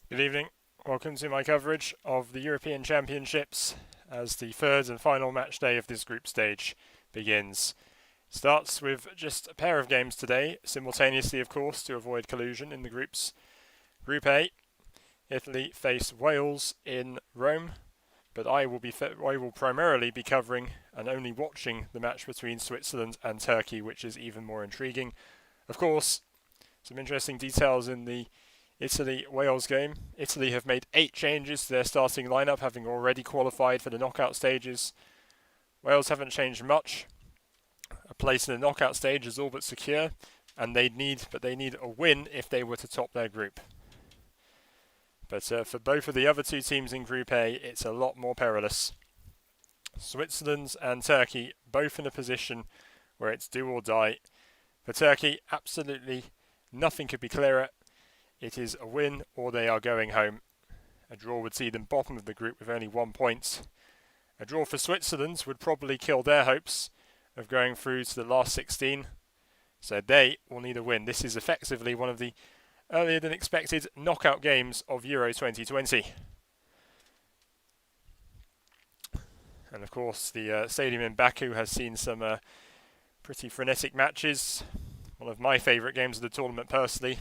Good evening. Welcome to my coverage of the European Championships as the third and final match day of this group stage begins. Starts with just a pair of games today, simultaneously, of course, to avoid collusion in the groups. Group A, Italy face Wales in Rome, but I will primarily be covering and only watching the match between Switzerland and Turkey, which is even more intriguing. Of course, some interesting details in the Italy-Wales game. Italy have made 8 changes to their starting lineup, having already qualified for the knockout stages. Wales haven't changed much. A place in the knockout stage is all but secure, and they need a win if they were to top their group. But for both of the other two teams in Group A, it's a lot more perilous. Switzerland and Turkey both in a position where it's do or die. For Turkey, absolutely nothing could be clearer. It is a win or they are going home. A draw would see them bottom of the group with only 1 point. A draw for Switzerland would probably kill their hopes of going through to the last 16. So they will need a win. This is effectively one of the earlier than expected knockout games of Euro 2020. And of course the stadium in Baku has seen some pretty frenetic matches. One of my favourite games of the tournament personally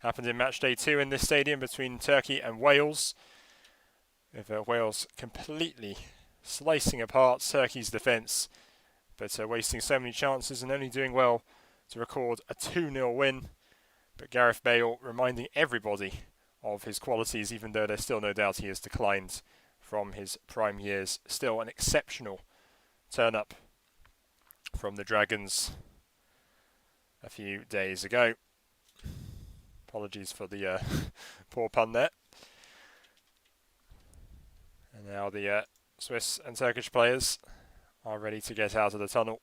happened in match day 2 in this stadium between Turkey and Wales, with Wales completely slicing apart Turkey's defence, but wasting so many chances and only doing well to record a 2-0 win. But Gareth Bale reminding everybody of his qualities, even though there's still no doubt he has declined from his prime years. Still an exceptional turn-up from the Dragons a few days ago. Apologies for the poor pun there. And now the Swiss and Turkish players are ready to get out of the tunnel.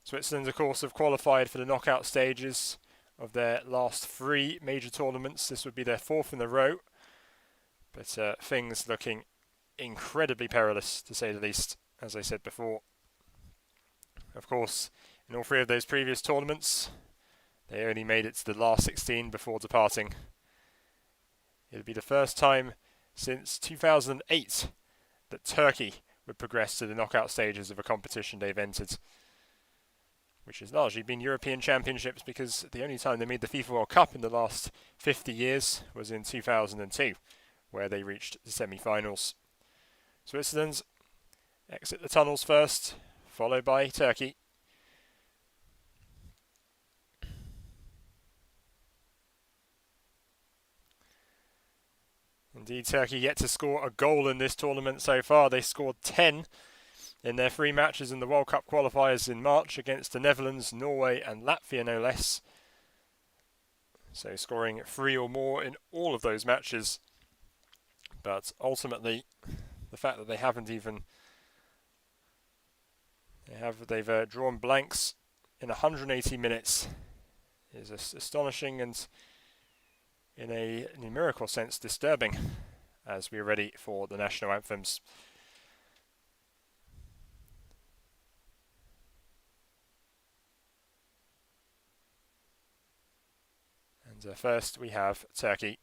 Switzerland, of course, have qualified for the knockout stages of their last 3 major tournaments. This would be their 4th in a row. But things looking incredibly perilous, to say the least, as I said before. Of course, in all 3 of those previous tournaments, they only made it to the last 16 before departing. It'll be the first time since 2008 that Turkey would progress to the knockout stages of a competition they've entered, which has largely been European Championships, because the only time they made the FIFA World Cup in the last 50 years was in 2002, where they reached the semi-finals. Switzerland exit the tunnels first, followed by Turkey. Indeed, Turkey yet to score a goal in this tournament so far. They scored 10 in their 3 matches in the World Cup qualifiers in March against the Netherlands, Norway and Latvia, no less. So scoring 3 or more in all of those matches. But ultimately, the fact that they've drawn blanks in 180 minutes is astonishing and, in a numerical sense, disturbing, as we're ready for the national anthems. And first we have Turkey.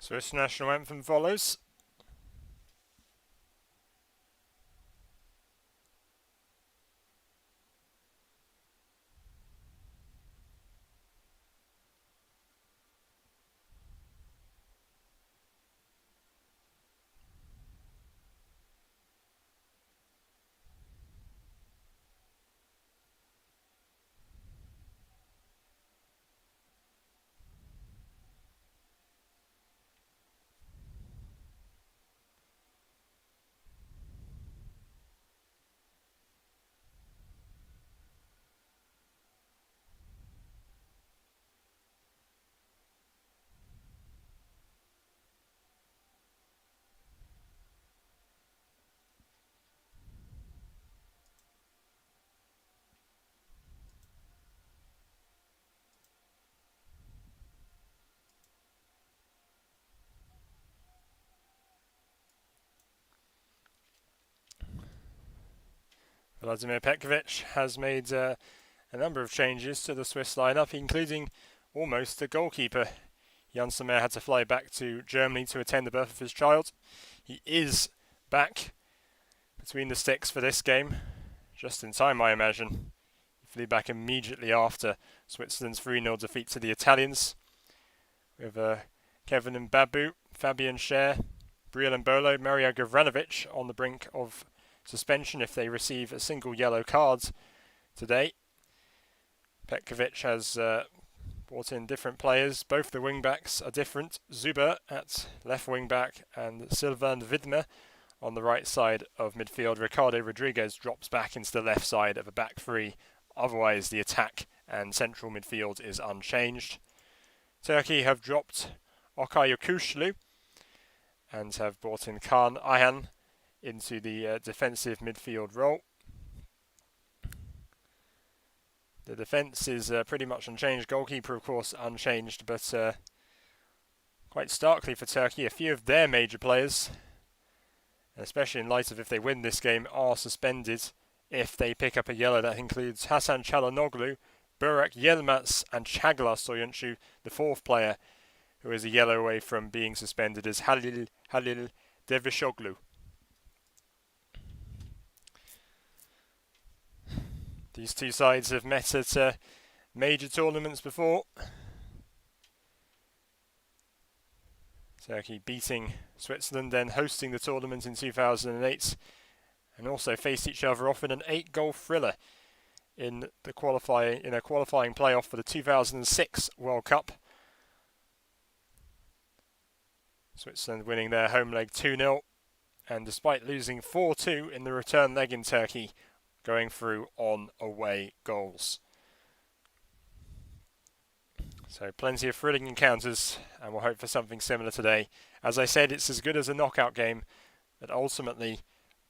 Swiss national anthem follows. Vladimir Petkovic has made a number of changes to the Swiss lineup, including almost the goalkeeper. Jan Sommer had to fly back to Germany to attend the birth of his child. He is back between the sticks for this game, just in time, I imagine. He flew back immediately after Switzerland's 3-0 defeat to the Italians, with Kevin Mbabu, Fabian Schär, Briel Mbolo, Mario Gavranovic on the brink of suspension if they receive a single yellow card today. Petkovic has brought in different players. Both the wing-backs are different. Zuber at left wing-back and Sylvain Widmer on the right side of midfield. Ricardo Rodriguez drops back into the left side of a back three. Otherwise, the attack and central midfield is unchanged. Turkey have dropped Okay Yokuşlu and have brought in Kaan Ayhan into the defensive midfield role. The defence is pretty much unchanged. Goalkeeper, of course, unchanged, but quite starkly for Turkey, a few of their major players, especially in light of if they win this game, are suspended if they pick up a yellow. That includes Hasan Çalhanoğlu, Burak Yilmaz and Çağlar Soyuncu. The fourth player who is a yellow away from being suspended is Halil Dervişoğlu. These two sides have met at major tournaments before. Turkey beating Switzerland, then hosting the tournament in 2008, and also faced each other off in an 8-goal thriller in a qualifying playoff for the 2006 World Cup. Switzerland winning their home leg 2-0, and despite losing 4-2 in the return leg in Turkey, going through on away goals. So plenty of thrilling encounters, and we'll hope for something similar today. As I said, it's as good as a knockout game, but ultimately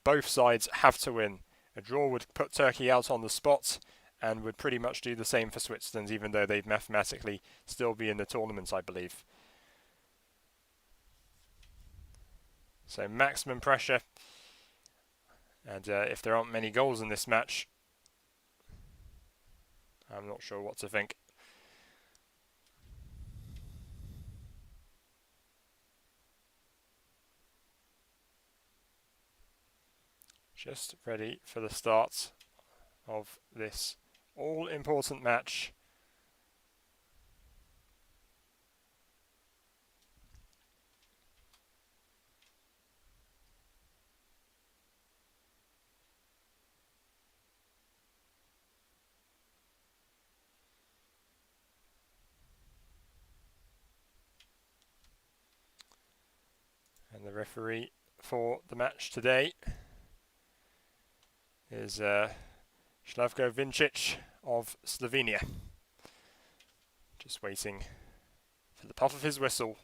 both sides have to win. A draw would put Turkey out on the spot and would pretty much do the same for Switzerland, even though they'd mathematically still be in the tournament, I believe. So maximum pressure, and if there aren't many goals in this match, I'm not sure what to think. Just ready for the start of this all-important match. And the referee for the match today is Slavko Vincic of Slovenia. Just waiting for the puff of his whistle.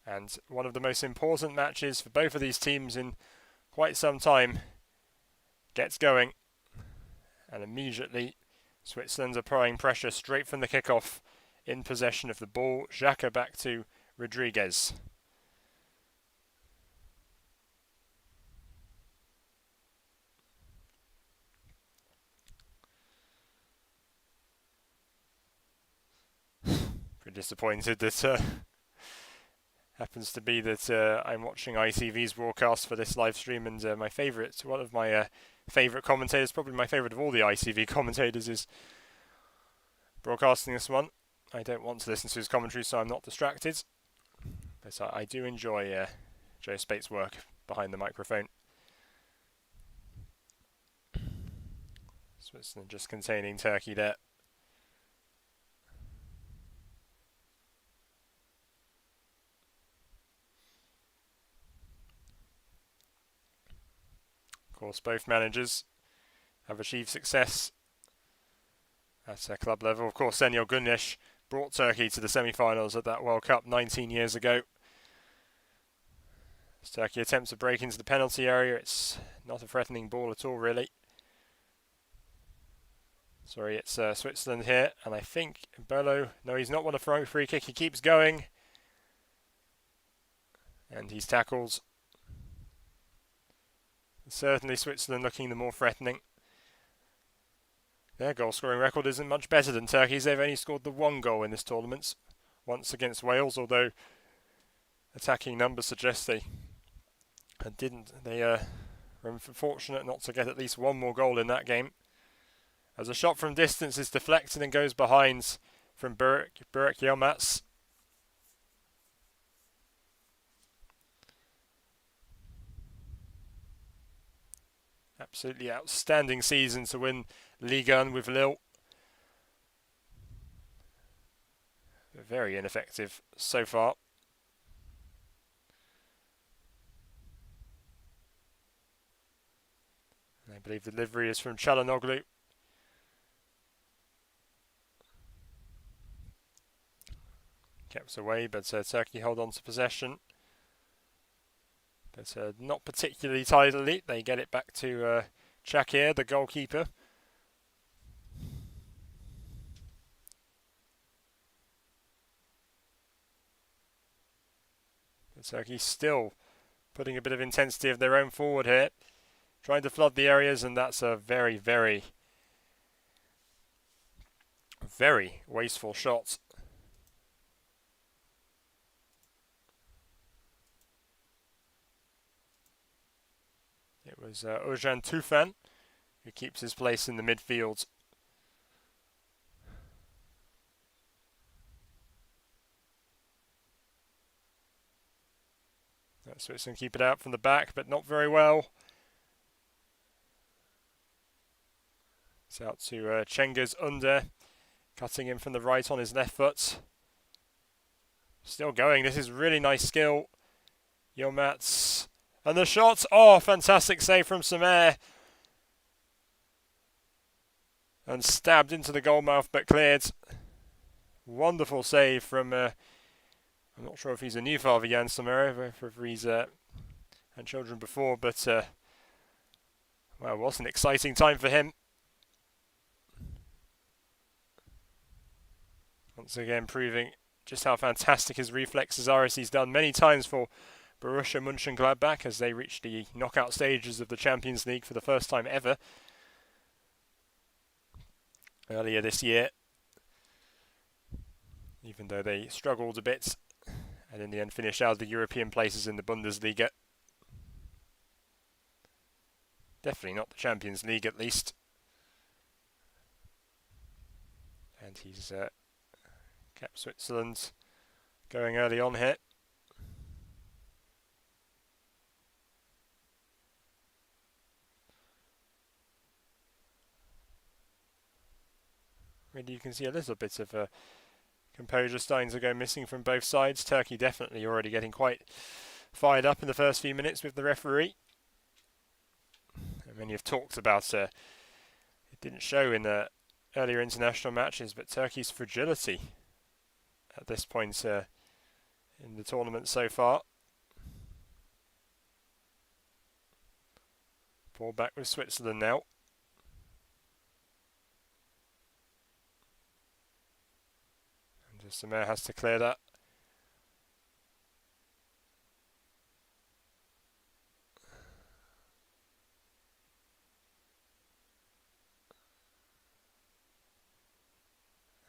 And one of the most important matches for both of these teams in quite some time gets going. And immediately Switzerland applying pressure straight from the kickoff, in possession of the ball. Xhaka back to Rodriguez. Pretty disappointed that happens to be that I'm watching ITV's broadcast for this live stream, and one of my favourite commentators, probably my favourite of all the ITV commentators, is broadcasting this one. I don't want to listen to his commentary, so I'm not distracted. But I do enjoy Joe Spate's work behind the microphone. Switzerland just containing Turkey there. Of course, both managers have achieved success at club level. Of course, Senyor Güneş brought Turkey to the semi-finals at that World Cup 19 years ago. As Turkey attempts to break into the penalty area, it's not a threatening ball at all, really. Sorry, it's Switzerland here, and I think Bolo, no, he's not won a free kick, he keeps going. And he's tackled. Certainly Switzerland looking the more threatening. Their goal scoring record isn't much better than Turkey's. They've only scored the one goal in this tournament, once against Wales, although attacking numbers suggest they didn't. They were fortunate not to get at least one more goal in that game. As a shot from distance is deflected and goes behind from Burak Yilmaz. Absolutely outstanding season to win Ligue 1 with Lille. Very ineffective so far. I believe the delivery is from Çalhanoğlu. Kept away, but Turkey hold on to possession. But not particularly tidily. They get it back to Çakır, the goalkeeper. But Turkey still putting a bit of intensity of their own forward here. Trying to flood the areas, and that's a very, very, very wasteful shot. It was Özcan Tufan who keeps his place in the midfield. Switzerland keep it out from the back, but not very well. It's out to Cengiz Under, cutting in from the right on his left foot. Still going. This is really nice skill. Yilmaz. And the shot. Oh, fantastic save from Samer. And stabbed into the goalmouth, but cleared. Wonderful save from... I'm not sure if he's a new father, Jan Samer, if he's had children before, but... well, what an exciting time for him. Once again, proving just how fantastic his reflexes are, as he's done many times for Borussia Mönchengladbach as they reach the knockout stages of the Champions League for the first time ever earlier this year. Even though they struggled a bit and in the end finished out of the European places in the Bundesliga. Definitely not the Champions League, at least. And he's kept Switzerland going early on here. Really, you can see a little bit of composure starting to go missing from both sides. Turkey definitely already getting quite fired up in the first few minutes with the referee. And many have talked about it didn't show in the earlier international matches, but Turkey's fragility at this point in the tournament so far. Ball back with Switzerland now. And Samer has to clear that.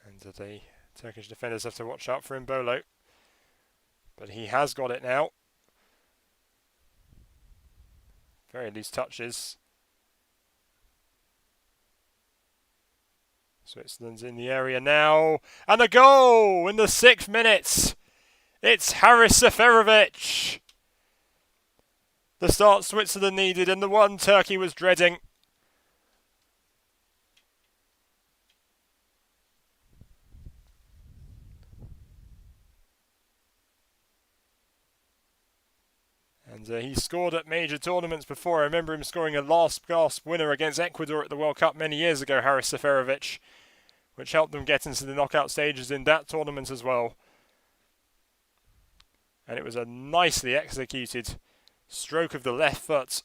And the Turkish defenders have to watch out for Mbolo. But he has got it now. Very loose touches. Switzerland's in the area now. And a goal in the 6th minute. It's Haris Seferovic. The start Switzerland needed and the one Turkey was dreading. And he scored at major tournaments before. I remember him scoring a last-gasp winner against Ecuador at the World Cup many years ago, Haris Seferovic, which helped them get into the knockout stages in that tournament as well. And it was a nicely executed stroke of the left foot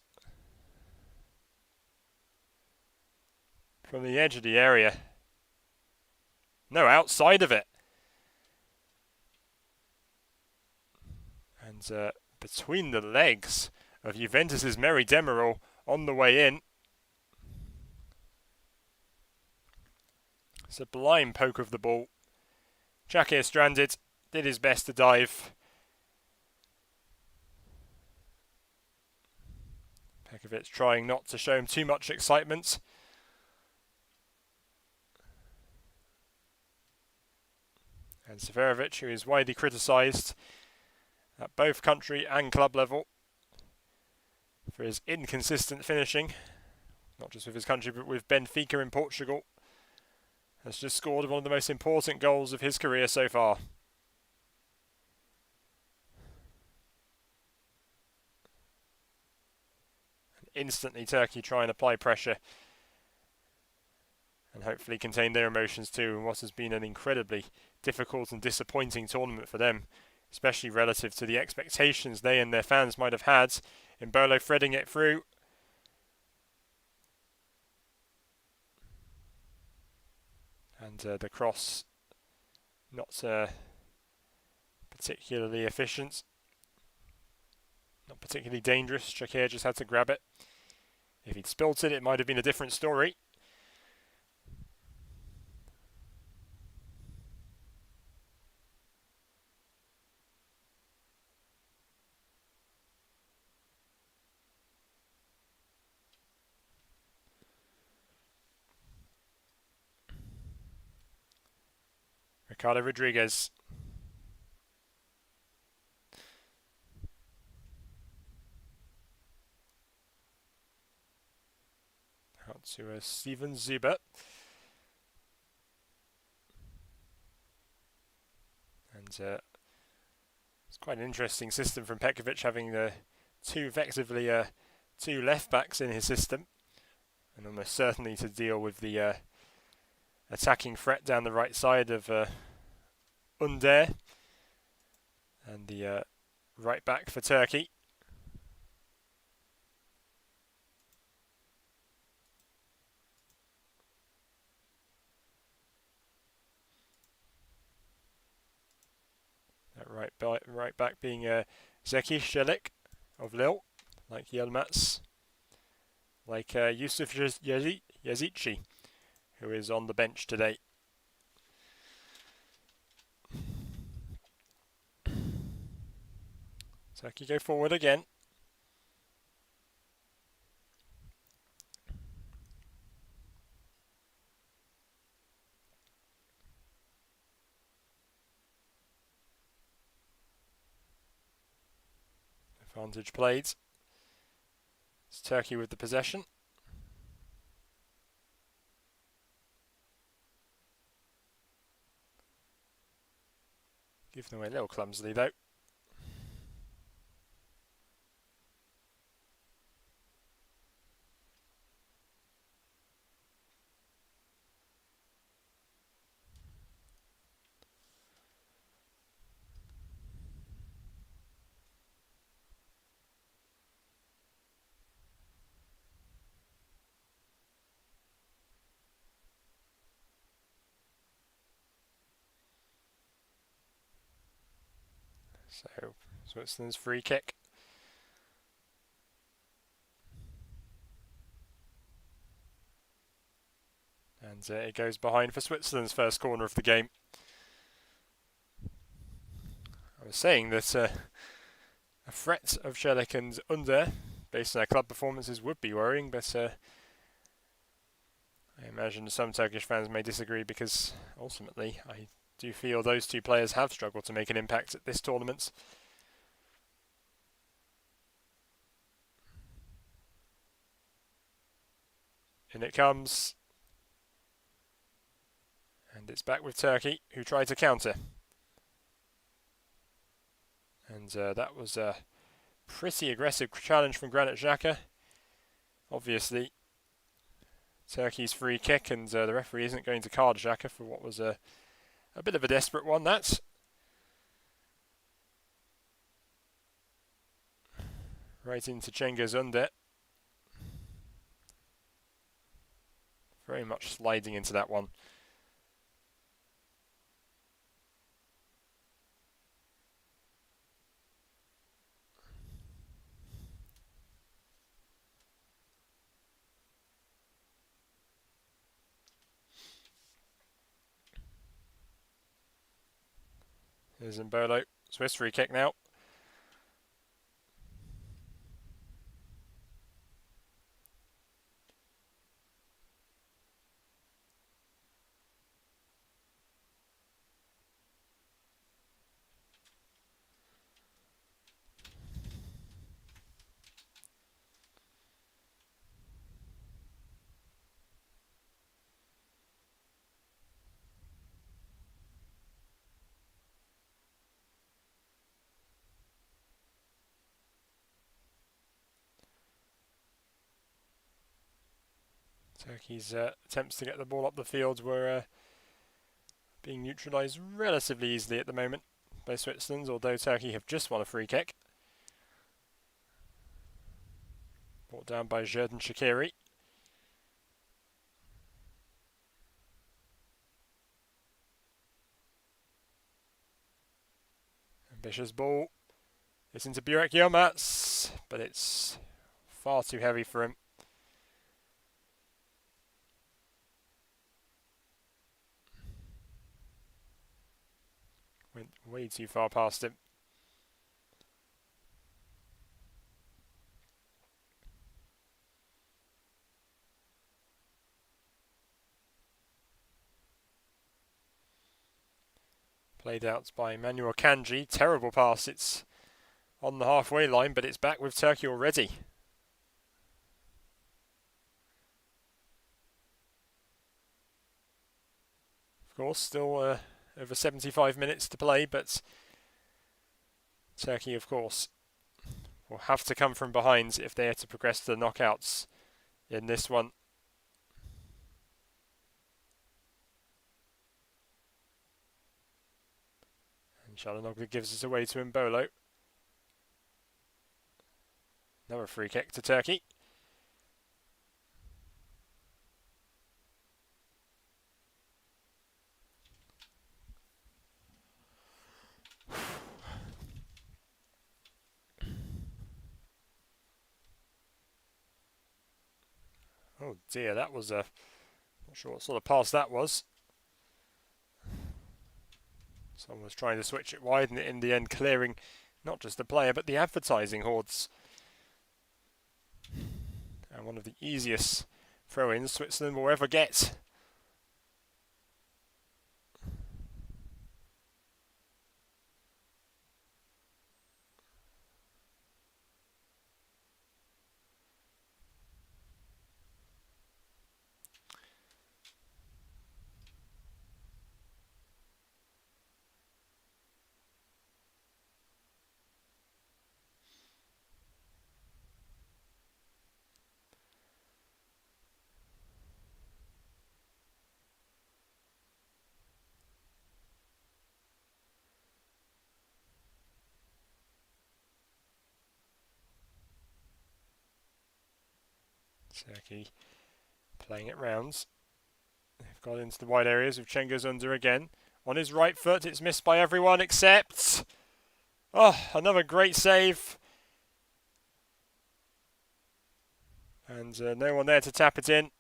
from the edge of the area. No, outside of it. And between the legs of Juventus's Meri Demiral. on the way in. It's a blind poke of the ball. Xhaka stranded, did his best to dive. Pekovic trying not to show him too much excitement. And Severovic, who is widely criticised at both country and club level for his inconsistent finishing, not just with his country but with Benfica in Portugal, has just scored one of the most important goals of his career so far. And instantly Turkey try and apply pressure and hopefully contain their emotions too in what has been an incredibly difficult and disappointing tournament for them, especially relative to the expectations they and their fans might have had. Mbolo threading it through. And the cross not particularly efficient, not particularly dangerous. Shakir just had to grab it. If he'd spilt it, it might have been a different story. Ricardo Rodriguez. Out to Steven Zuber. And it's quite an interesting system from Pekovic, having effectively two left backs in his system, and almost certainly to deal with the attacking threat down the right side of Under, and the right back for Turkey. That right back being Zeki Shelik of Lille, like Yilmaz, like Yusuf Yazici, who is on the bench today. Turkey go forward again. Advantage played. It's Turkey with the possession. Giving away a little clumsily though. So Switzerland's free kick. And it goes behind for Switzerland's first corner of the game. I was saying that a threat of Shelik and Under, based on their club performances, would be worrying, but I imagine some Turkish fans may disagree, because ultimately I do feel those two players have struggled to make an impact at this tournament. In it comes. And it's back with Turkey, who tried to counter. And that was a pretty aggressive challenge from Granit Xhaka. Obviously, Turkey's free kick, and the referee isn't going to card Xhaka for what was a bit of a desperate one. That's right into Cengiz Under. Very much sliding into that one. There's Mbolo. Swiss free kick now. Turkey's attempts to get the ball up the field were being neutralised relatively easily at the moment by Switzerland, although Turkey have just won a free kick. Brought down by Xherdan Shaqiri. Ambitious ball. It's into Burak Yilmaz, but it's far too heavy for him. Went way too far past him. Played out by Manuel Kanji. Terrible pass. It's on the halfway line, but it's back with Turkey already. Of course, still over 75 minutes to play, but Turkey, of course, will have to come from behind if they are to progress to the knockouts in this one. And Çalhanoğlu gives it away to Mbolo. Another free kick to Turkey. Oh dear, that was not sure what sort of pass that was. Someone was trying to switch it wide and in the end clearing not just the player but the advertising hordes. And one of the easiest throw-ins Switzerland will ever get. Turkey playing it rounds. They've got into the wide areas with Cengiz Under again. On his right foot, it's missed by everyone except... Oh, another great save. And no one there to tap it in.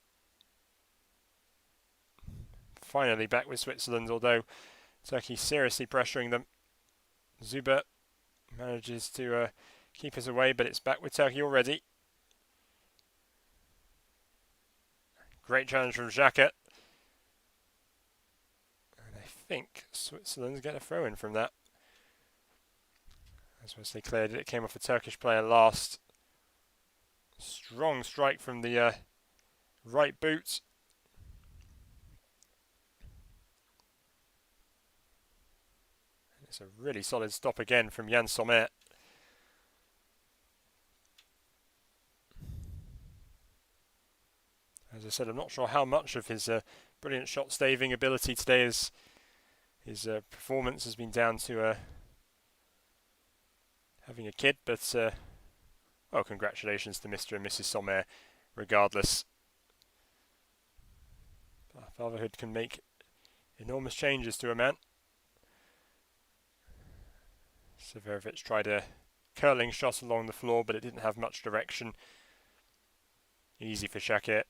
Finally back with Switzerland, although Turkey seriously pressuring them. Zuber manages to keep us away, but it's back with Turkey already. Great challenge from Xhaka. And I think Switzerland's get a throw in from that. As Wesley cleared it, it came off a Turkish player last. Strong strike from the right boot. And it's a really solid stop again from Jan Sommer. As I said, I'm not sure how much of his brilliant shot-staving ability today is his performance has been down to having a kid, but well, congratulations to Mr. and Mrs. Sommer, regardless. Fatherhood can make enormous changes to a man. Severovic tried a curling shot along the floor, but it didn't have much direction. Easy for Xhaka.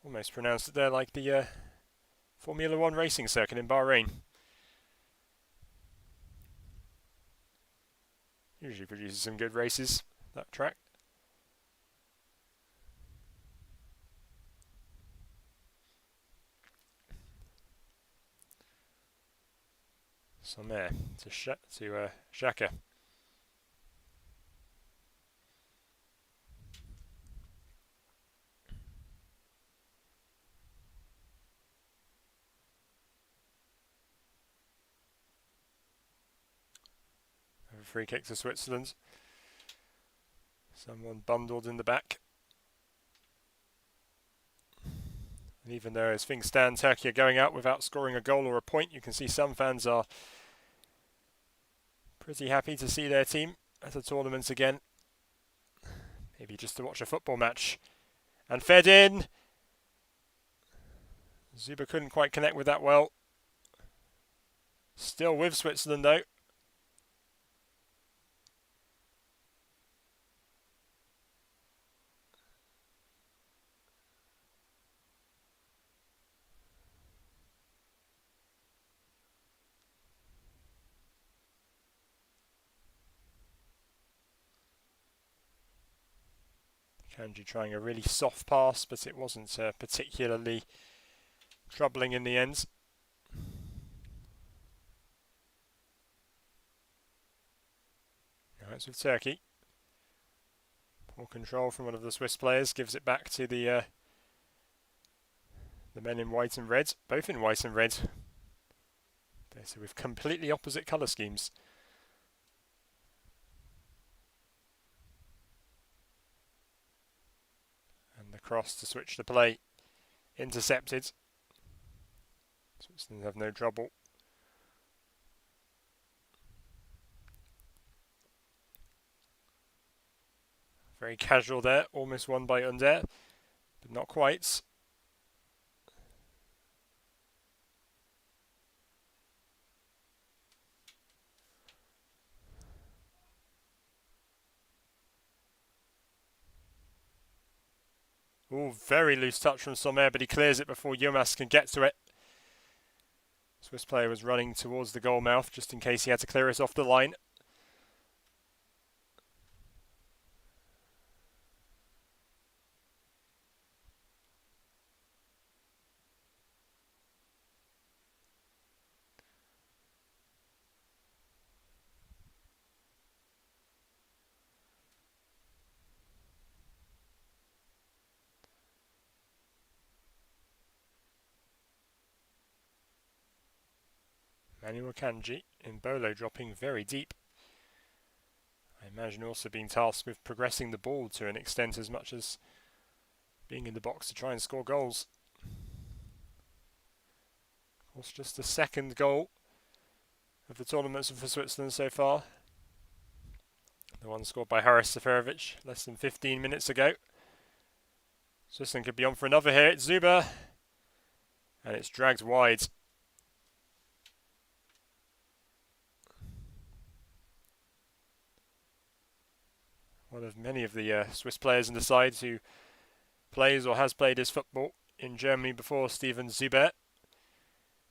Almost pronounced it there like the Formula One racing circuit in Bahrain. Usually produces some good races, that track. Sommer to Xhaka. A free kick to Switzerland. Someone bundled in the back. And even though as things stand, Turkey are going out without scoring a goal or a point, you can see some fans are pretty happy to see their team at the tournament again. Maybe just to watch a football match. And fed in. Zuber couldn't quite connect with that well. Still with Switzerland though. Kanji trying a really soft pass, but it wasn't particularly troubling in the end. Now it's with Turkey. Poor control from one of the Swiss players, gives it back to the men in white and red, both in white and red. So with completely opposite colour schemes. And the cross to switch the play. Intercepted. Switzerland have no trouble. Very casual there, almost won by Under, but not quite. Ooh, very loose touch from Sommer, but he clears it before Yilmaz can get to it. Swiss player was running towards the goal mouth just in case he had to clear it off the line. Manuel Kanji in Bolo dropping very deep. I imagine also being tasked with progressing the ball to an extent as much as being in the box to try and score goals. Of course, just the second goal of the tournament for Switzerland so far. The one scored by Haris Seferovic less than 15 minutes ago. Switzerland could be on for another here. It's Zuber. And it's dragged wide. One of many of the Swiss players in the side who plays or has played his football in Germany before, Steven Zuber.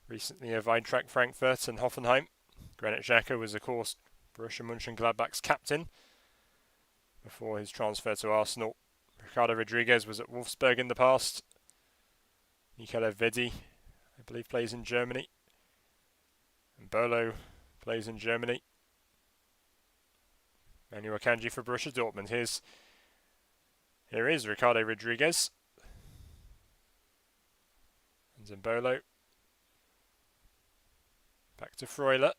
Recently of Eintracht Frankfurt and Hoffenheim. Granit Xhaka was, of course, Borussia Mönchengladbach's captain before his transfer to Arsenal. Ricardo Rodriguez was at Wolfsburg in the past. Nicolo Vedi, I believe, plays in Germany. And Bolo plays in Germany. Manuel Akanji for Borussia Dortmund. Here is Ricardo Rodriguez. And Zembolo. Back to Freuler.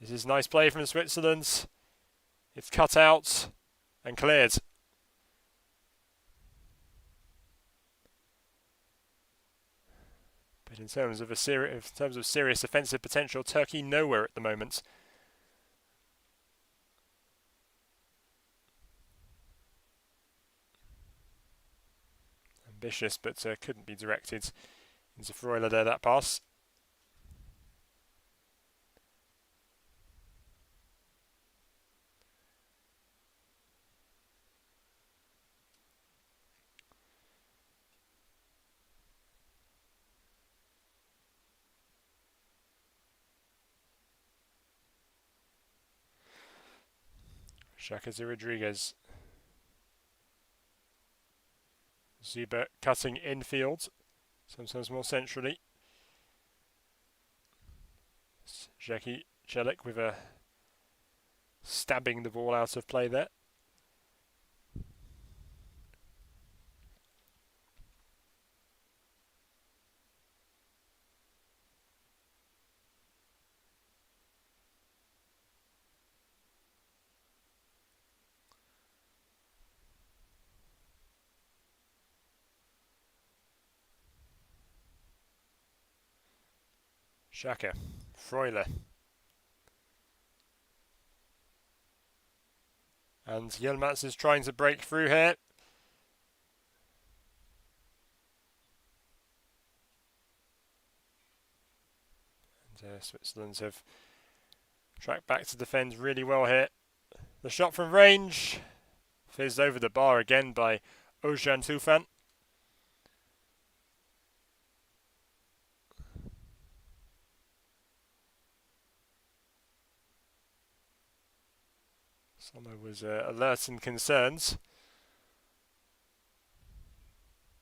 This is nice play from Switzerland. It's cut out and cleared. But in terms of serious offensive potential, Turkey nowhere at the moment. Ambitious, but couldn't be directed into Freuler there, that pass. Xhaka to Rodriguez. Zuber cutting infield, sometimes more centrally. Jackie Celik with a stabbing the ball out of play there. Xhaka, Freuler. And Yilmaz is trying to break through here. And Switzerland have tracked back to defend really well here. The shot from range fizzed over the bar again by Özcan Tufan. Sommer was alert and concerned,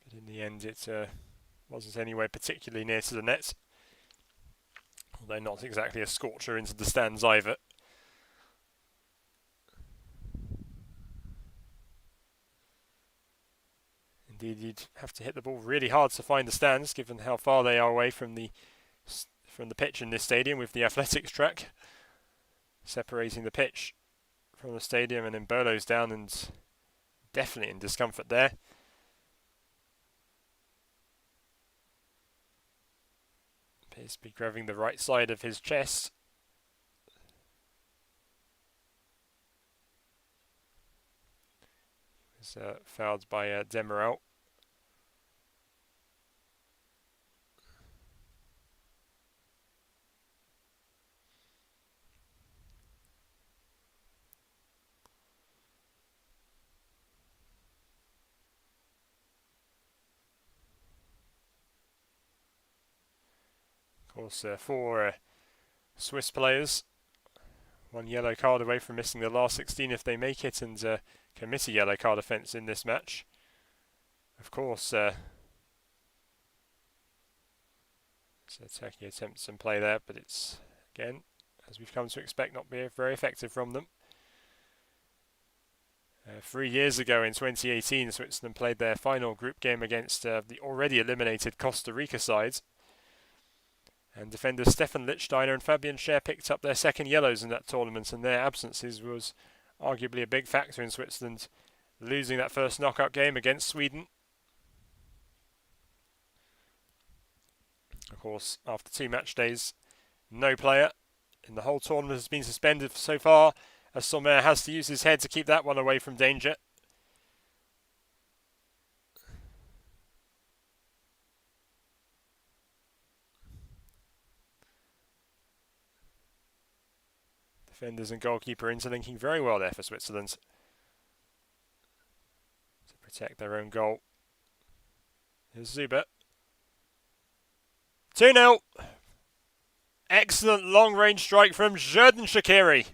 but in the end it wasn't anywhere particularly near to the net, although not exactly a scorcher into the stands either. Indeed, you'd have to hit the ball really hard to find the stands, given how far they are away from the pitch in this stadium, with the athletics track separating the pitch from the stadium, and Mbolo's down and definitely in discomfort there. Appears to be grabbing the right side of his chest. He was fouled by Demiral. Of course, 4 Swiss players, 1 yellow card away from missing the last 16 if they make it, and commit a yellow card offence in this match. Of course, Turkey attempts some play there, but it's, again, as we've come to expect, not be very effective from them. 3 years ago in 2018, Switzerland played their final group game against the already eliminated Costa Rica side. And defenders Stefan Lichtsteiner and Fabian Scher picked up their second yellows in that tournament, and their absences was arguably a big factor in Switzerland losing that first knockout game against Sweden. Of course, after 2 match days, no player in the whole tournament has been suspended so far, as Sommer has to use his head to keep that one away from danger. Defenders and goalkeeper interlinking very well there for Switzerland to protect their own goal. Here's Zuber. 2-0. Excellent long-range strike from Xherdan Shaqiri.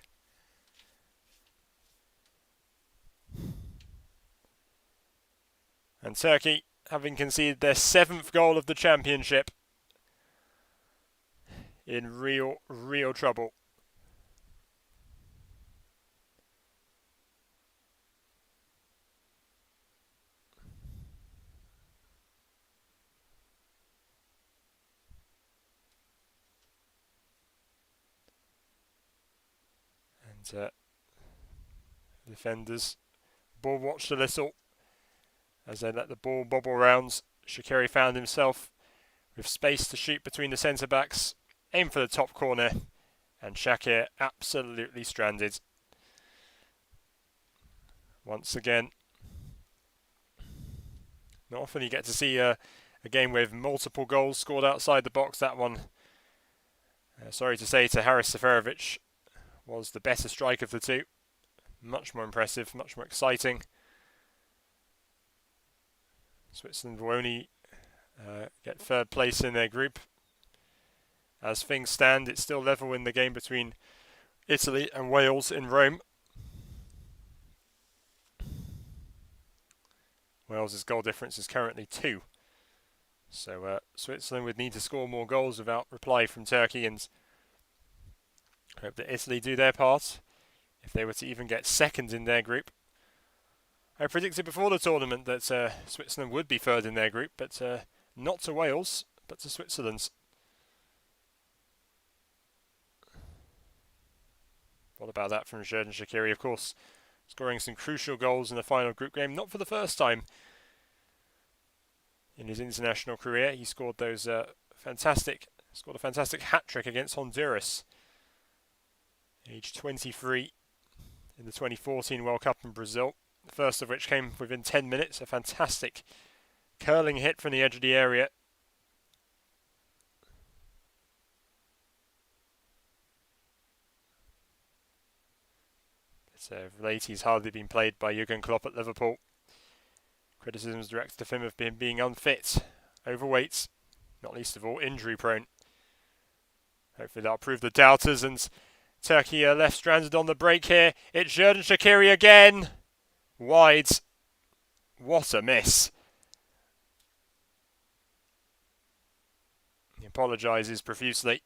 And Turkey, having conceded their 7th goal of the championship, in real trouble. And defenders ball watched a little as they let the ball bobble round. Shaqiri found himself with space to shoot between the centre backs, aim for the top corner, and Shaqiri absolutely stranded. Once again, not often you get to see a game with multiple goals scored outside the box. That one, sorry to say to Haris Seferovic, was the better strike of the two. Much more impressive, much more exciting. Switzerland will only get 3rd place in their group. As things stand, it's still level in the game between Italy and Wales in Rome. Wales' goal difference is currently 2. So Switzerland would need to score more goals without reply from Turkey, and hope that Italy do their part if they were to even get second in their group. I predicted before the tournament that Switzerland would be third in their group, but not to Wales, but to Switzerland. What about that from Xherdan Shaqiri, of course, scoring some crucial goals in the final group game, not for the first time in his international career. He scored those a fantastic hat-trick against Honduras, age 23, in the 2014 World Cup in Brazil. The first of which came within 10 minutes, a fantastic curling hit from the edge of the area. Of late, he's hardly been played by Jurgen Klopp at Liverpool. Criticisms directed of him of being unfit, overweight, not least of all injury prone. Hopefully that'll prove the doubters, and Turkey are left stranded on the break here. It's Xherdan Shaqiri again. Wide. What a miss. He apologises profusely.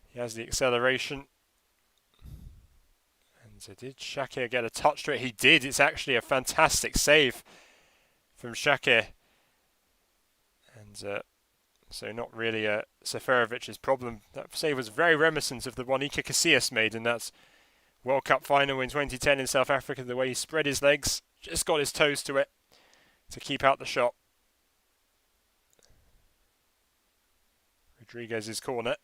He has the acceleration. And did Shaqiri get a touch to it? He did. It's actually a fantastic save from Shaqiri. And so not really Seferovic's problem. That save was very reminiscent of the one Iker Casillas made in that World Cup final in 2010 in South Africa. The way he spread his legs, just got his toes to it to keep out the shot. Rodriguez's corner.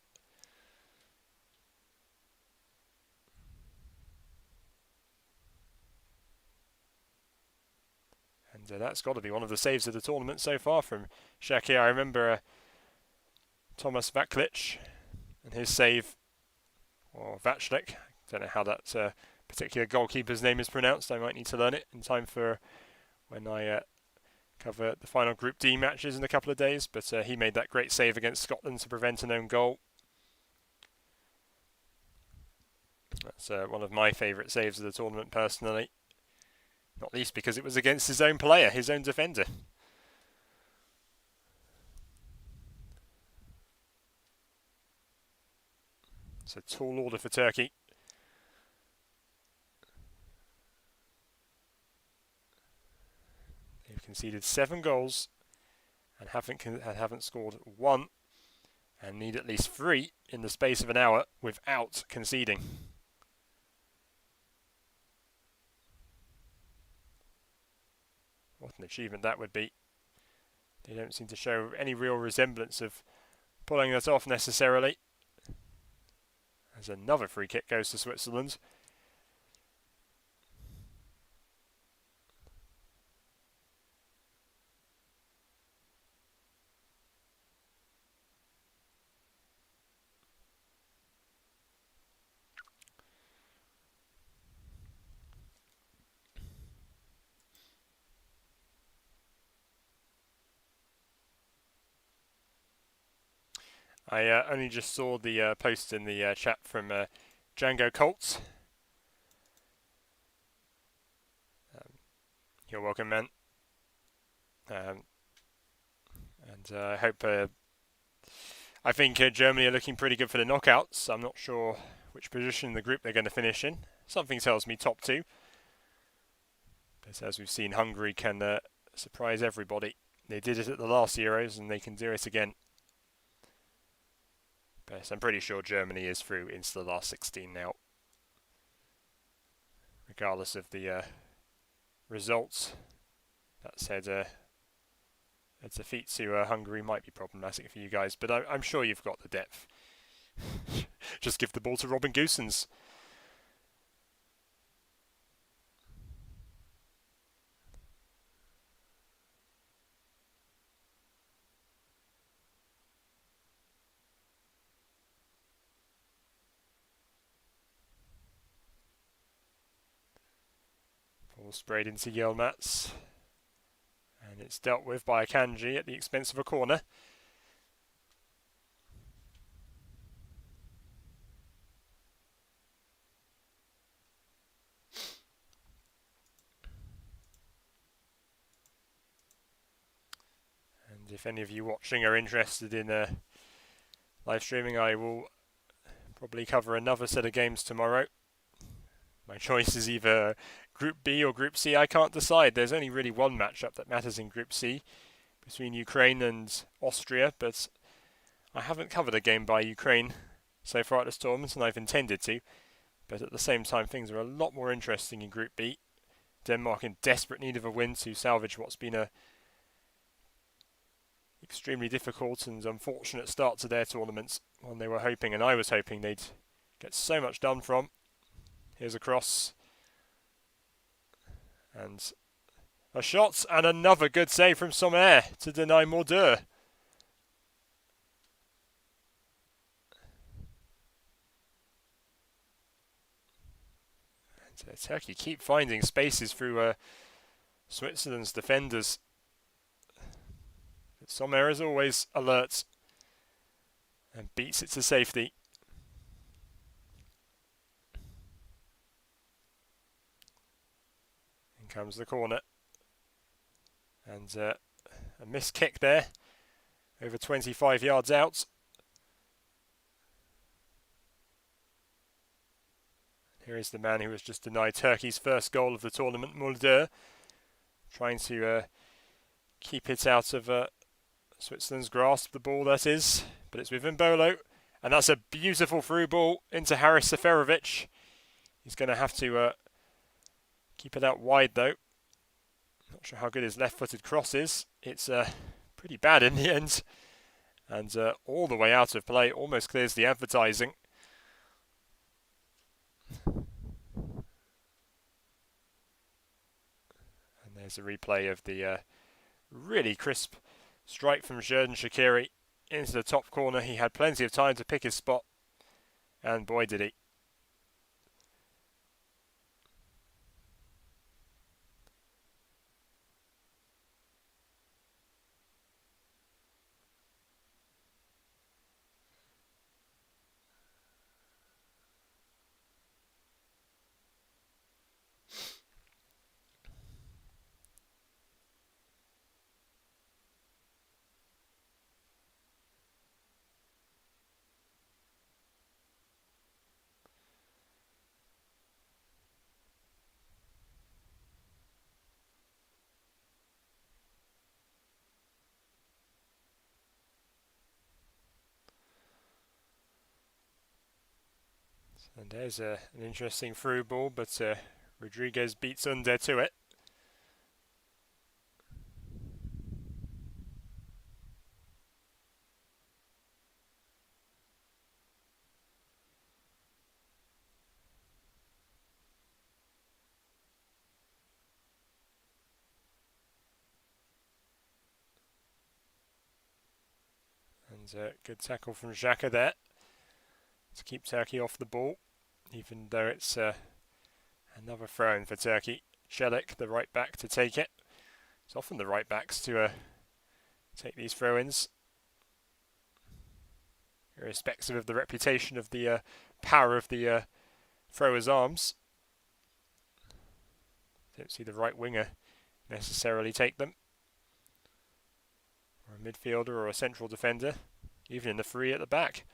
And that's got to be one of the saves of the tournament so far from Shaqiri. I remember Thomas Vaklic and his save, or Watchalong. I don't know how that particular goalkeeper's name is pronounced. I might need to learn it in time for when I cover the final Group D matches in a couple of days. But he made that great save against Scotland to prevent an own goal. That's one of my favourite saves of the tournament personally. Not least because it was against his own player, his own defender. It's a tall order for Turkey. They've conceded 7 goals and haven't scored 1, and need at least 3 in the space of an hour without conceding. What an achievement that would be. They don't seem to show any real resemblance of pulling that off necessarily. As another free kick goes to Switzerland. I only just saw the post in the chat from Django Colts. You're welcome, man. And I hope... I think Germany are looking pretty good for the knockouts. I'm not sure which position in the group they're going to finish in. Something tells me top 2. But as we've seen, Hungary can surprise everybody. They did it at the last Euros, and they can do it again. But I'm pretty sure Germany is through into the last 16 now, regardless of the results. That said, a defeat to Hungary might be problematic for you guys, but I'm sure you've got the depth. Just give the ball to Robin Gosens. Ball sprayed into Yilmaz. And it's dealt with by Akanji at the expense of a corner. if any of you watching are interested in live streaming, I will probably cover another set of games tomorrow. My choice is either Group B or Group C. I can't decide. There's only really one matchup that matters in Group C between Ukraine and Austria, but I haven't covered a game by Ukraine so far at this tournament, and I've intended to. But at the same time, things are a lot more interesting in Group B. Denmark in desperate need of a win to salvage what's been a extremely difficult and unfortunate start to their tournament. One they were hoping, and I was hoping, they'd get so much done from. Here's a cross. And a shot, and another good save from Sommer to deny Mordeur. And Turkey keep finding spaces through Switzerland's defenders. But Sommer is always alert and beats it to safety. Comes the corner, and a missed kick there, over 25 yards out. Here is the man who was just denied Turkey's first goal of the tournament, Mulder, trying to keep it out of Switzerland's grasp, the ball that is, but it's with Mbolo, and that's a beautiful through ball into Haris Seferovic. He's going to have to keep it out wide though. Not sure how good his left-footed cross is. It's pretty bad in the end. And all the way out of play, almost clears the advertising. And there's a replay of the really crisp strike from Xherdan Shaqiri into the top corner. He had plenty of time to pick his spot. And boy did he. And there's an interesting through ball, but Rodriguez beats Under to it. And good tackle from Xhaka there to keep Turkey off the ball, even though it's another throw-in for Turkey. Celik, the right back, to take it. It's often the right backs to take these throw-ins, irrespective of the reputation of the power of the thrower's arms. Don't see the right winger necessarily take them, or a midfielder or a central defender, even in the three at the back.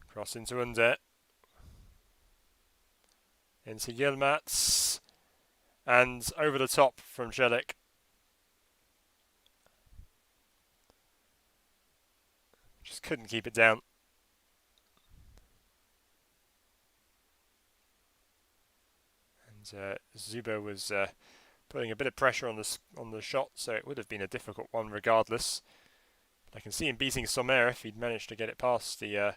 Cross into Under. Into Yilmaz. And over the top from Celik. Just couldn't keep it down. And Zuber was putting a bit of pressure on the shot, so it would have been a difficult one regardless. I can see him beating Sommer if he'd managed to get it past the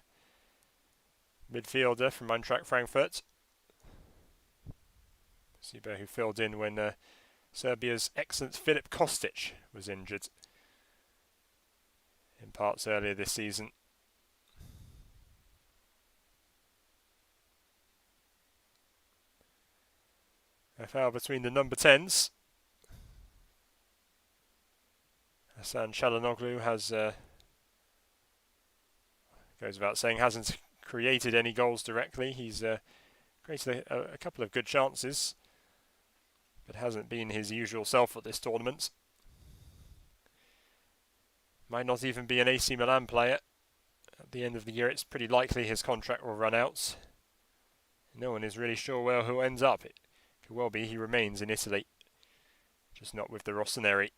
midfielder from Eintracht Frankfurt. Zuber, who filled in when Serbia's excellent Filip Kostic was injured in parts earlier this season. A foul between the number 10s. Hasan Çalhanoğlu has, goes without saying, hasn't created any goals directly. He's created a couple of good chances, but hasn't been his usual self at this tournament. Might not even be an AC Milan player. At the end of the year, it's pretty likely his contract will run out. No one is really sure where he'll end up. It could well be he remains in Italy, just not with the Rossoneri.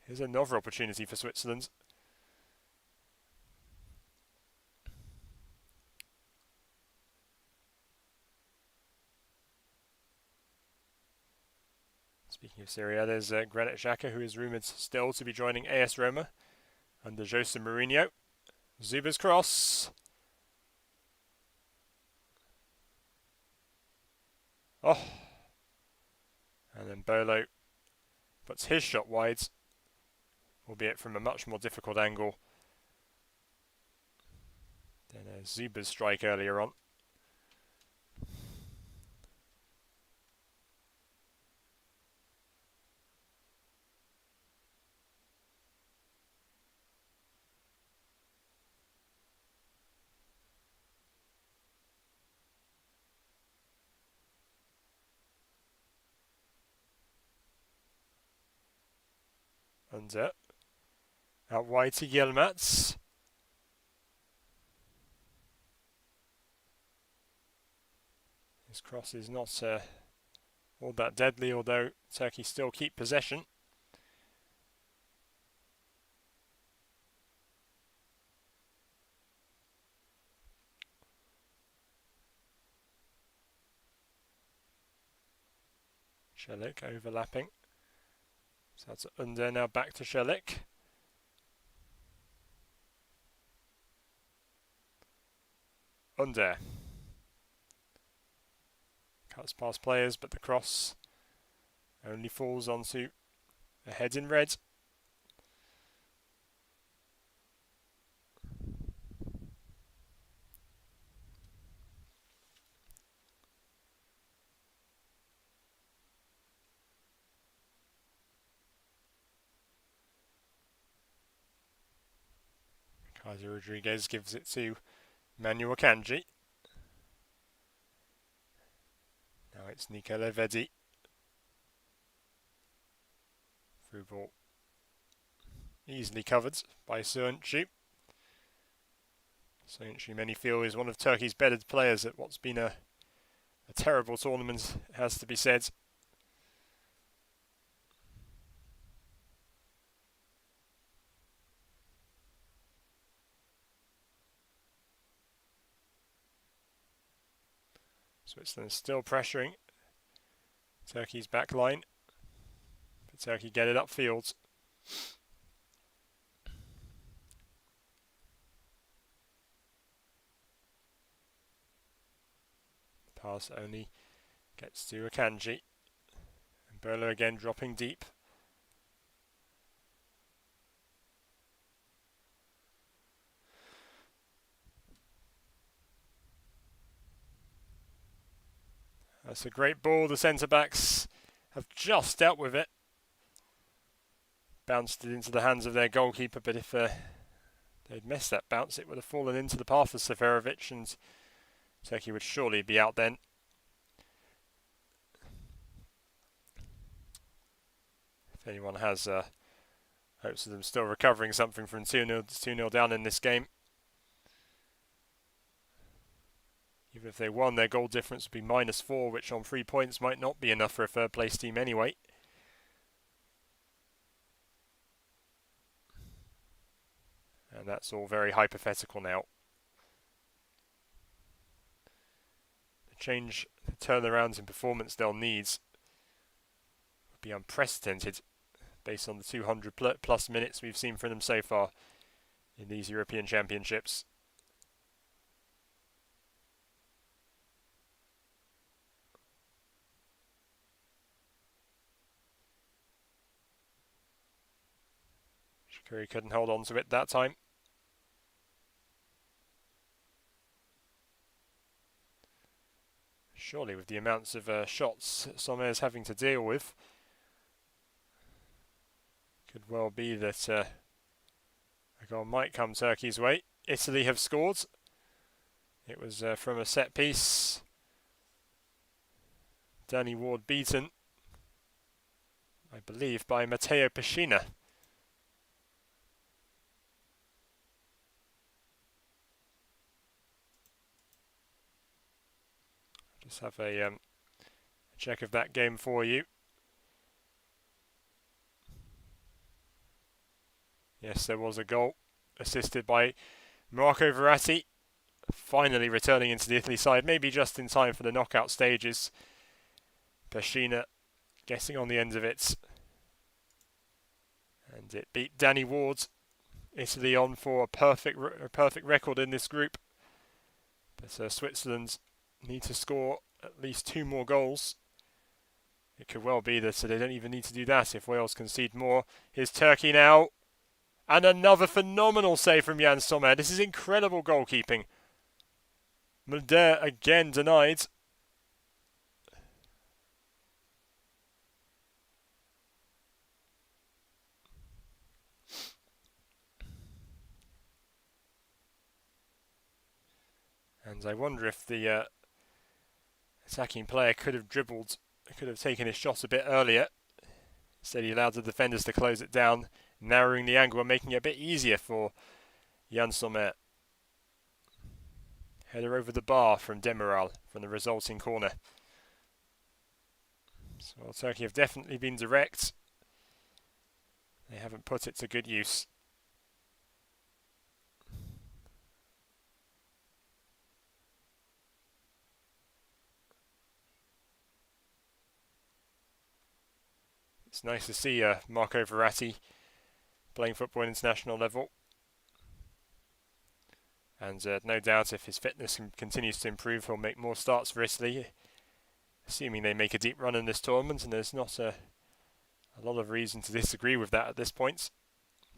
Here's another opportunity for Switzerland. Speaking of Serie A, there's Granit Xhaka, who is rumoured still to be joining AS Roma under Jose Mourinho. Zuba's cross. Oh. And then Bolo puts his shot wide, albeit from a much more difficult angle than Zuba's strike earlier on. And out wide to Yilmaz. His cross is not all that deadly, although Turkey still keep possession. Celik overlapping. So that's Under, now back to Celik. Under. Cuts past players, but the cross only falls onto a head in red. Kaiser Rodriguez gives it to Manuel Akanji. Now it's Nicola Vedi. Through ball. Easily covered by Söyüncü. Söyüncü, many feel, is one of Turkey's better players at what's been a terrible tournament, has to be said. Switzerland still pressuring Turkey's back line, but Turkey get it upfield. Pass only gets to Akanji. And Bolo again dropping deep. That's a great ball. The centre-backs have just dealt with it. Bounced it into the hands of their goalkeeper, but if they'd missed that bounce, it would have fallen into the path of Seferovic, and Turkey would surely be out then. If anyone has hopes of them still recovering something from 2-0 down in this game. Even if they won, their goal difference would be -4, which on 3 points might not be enough for a third place team anyway. And that's all very hypothetical now. The turnarounds in performance they'll need would be unprecedented based on the 200 plus minutes we've seen from them so far in these European Championships. Shaqiri couldn't hold on to it that time. Surely with the amounts of shots Sommer is having to deal with, could well be that a goal might come Turkey's way. Italy have scored. It was from a set piece. Danny Ward beaten, I believe, by Matteo Pescina. Just have a check of that game for you. Yes, there was a goal assisted by Marco Verratti, finally returning into the Italy side, maybe just in time for the knockout stages. Pescina getting on the end of it. And it beat Danny Ward. Italy on for a perfect record in this group. But Switzerland need to score at least 2 more goals. It could well be that they don't even need to do that if Wales concede more. Here's Turkey now. And another phenomenal save from Jan Sommer. This is incredible goalkeeping. Mulder again denied. And I wonder if the attacking player could have dribbled, could have taken his shot a bit earlier. Instead he allowed the defenders to close it down, narrowing the angle and making it a bit easier for Jan Sommer. Header over the bar from Demiral from the resulting corner. So Turkey have definitely been direct. They haven't put it to good use. It's nice to see Marco Verratti playing football at international level. And no doubt if his fitness continues to improve, he'll make more starts for Italy. Assuming they make a deep run in this tournament, and there's not a lot of reason to disagree with that at this point.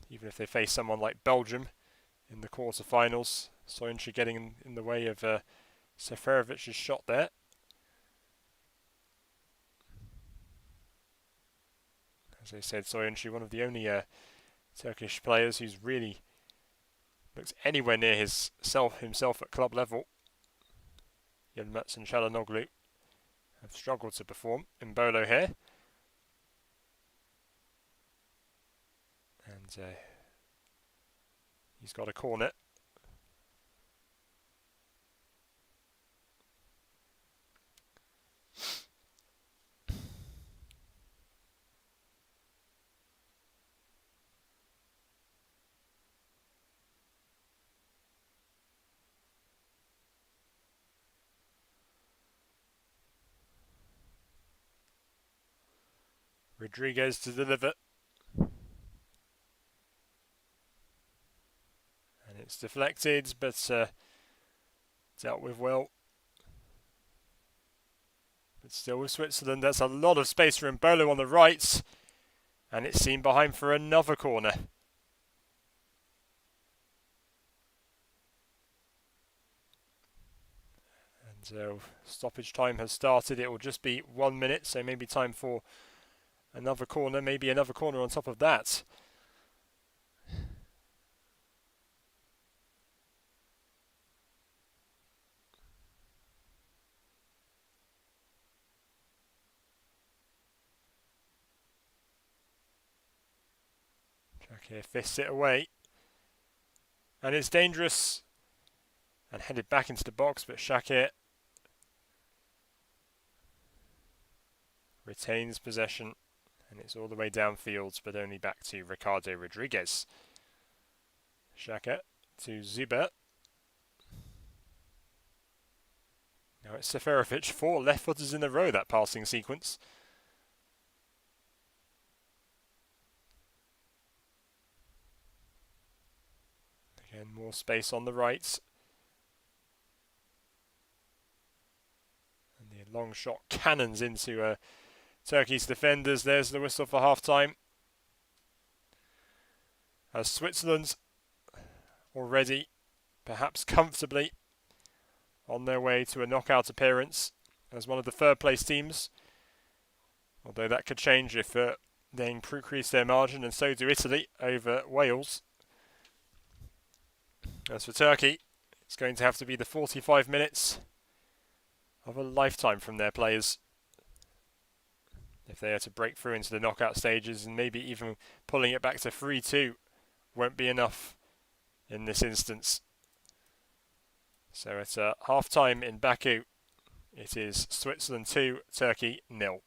Even if they face someone like Belgium in the quarter-finals. Soyuncu getting in the way of Seferovic's shot there. As I said, Soyuncu, one of the only Turkish players who's really looks anywhere near himself at club level. Yilmaz and Çalhanoğlu have struggled to perform. Mbolo here. And he's got a corner. Rodriguez to deliver. And it's deflected, but dealt with well. But still with Switzerland, that's a lot of space for Mbolo on the right. And it's seen behind for another corner. And stoppage time has started. It will just be 1 minute, so maybe time for another corner, maybe another corner on top of that. Shakir fists it away. And it's dangerous. And headed back into the box, but Shakir retains possession. And it's all the way downfield, but only back to Ricardo Rodriguez. Xhaka to Zuber. Now it's Seferovic, 4 left-footers in a row, that passing sequence. Again, more space on the right. And the long shot cannons into Turkey's defenders. There's the whistle for half-time. As Switzerland already, perhaps comfortably, on their way to a knockout appearance as one of the third-place teams. Although that could change if they increase their margin, and so do Italy over Wales. As for Turkey, it's going to have to be the 45 minutes of a lifetime from their players if they are to break through into the knockout stages, and maybe even pulling it back to 3-2 won't be enough in this instance. So it's half-time in Baku. It is Switzerland 2, Turkey 0.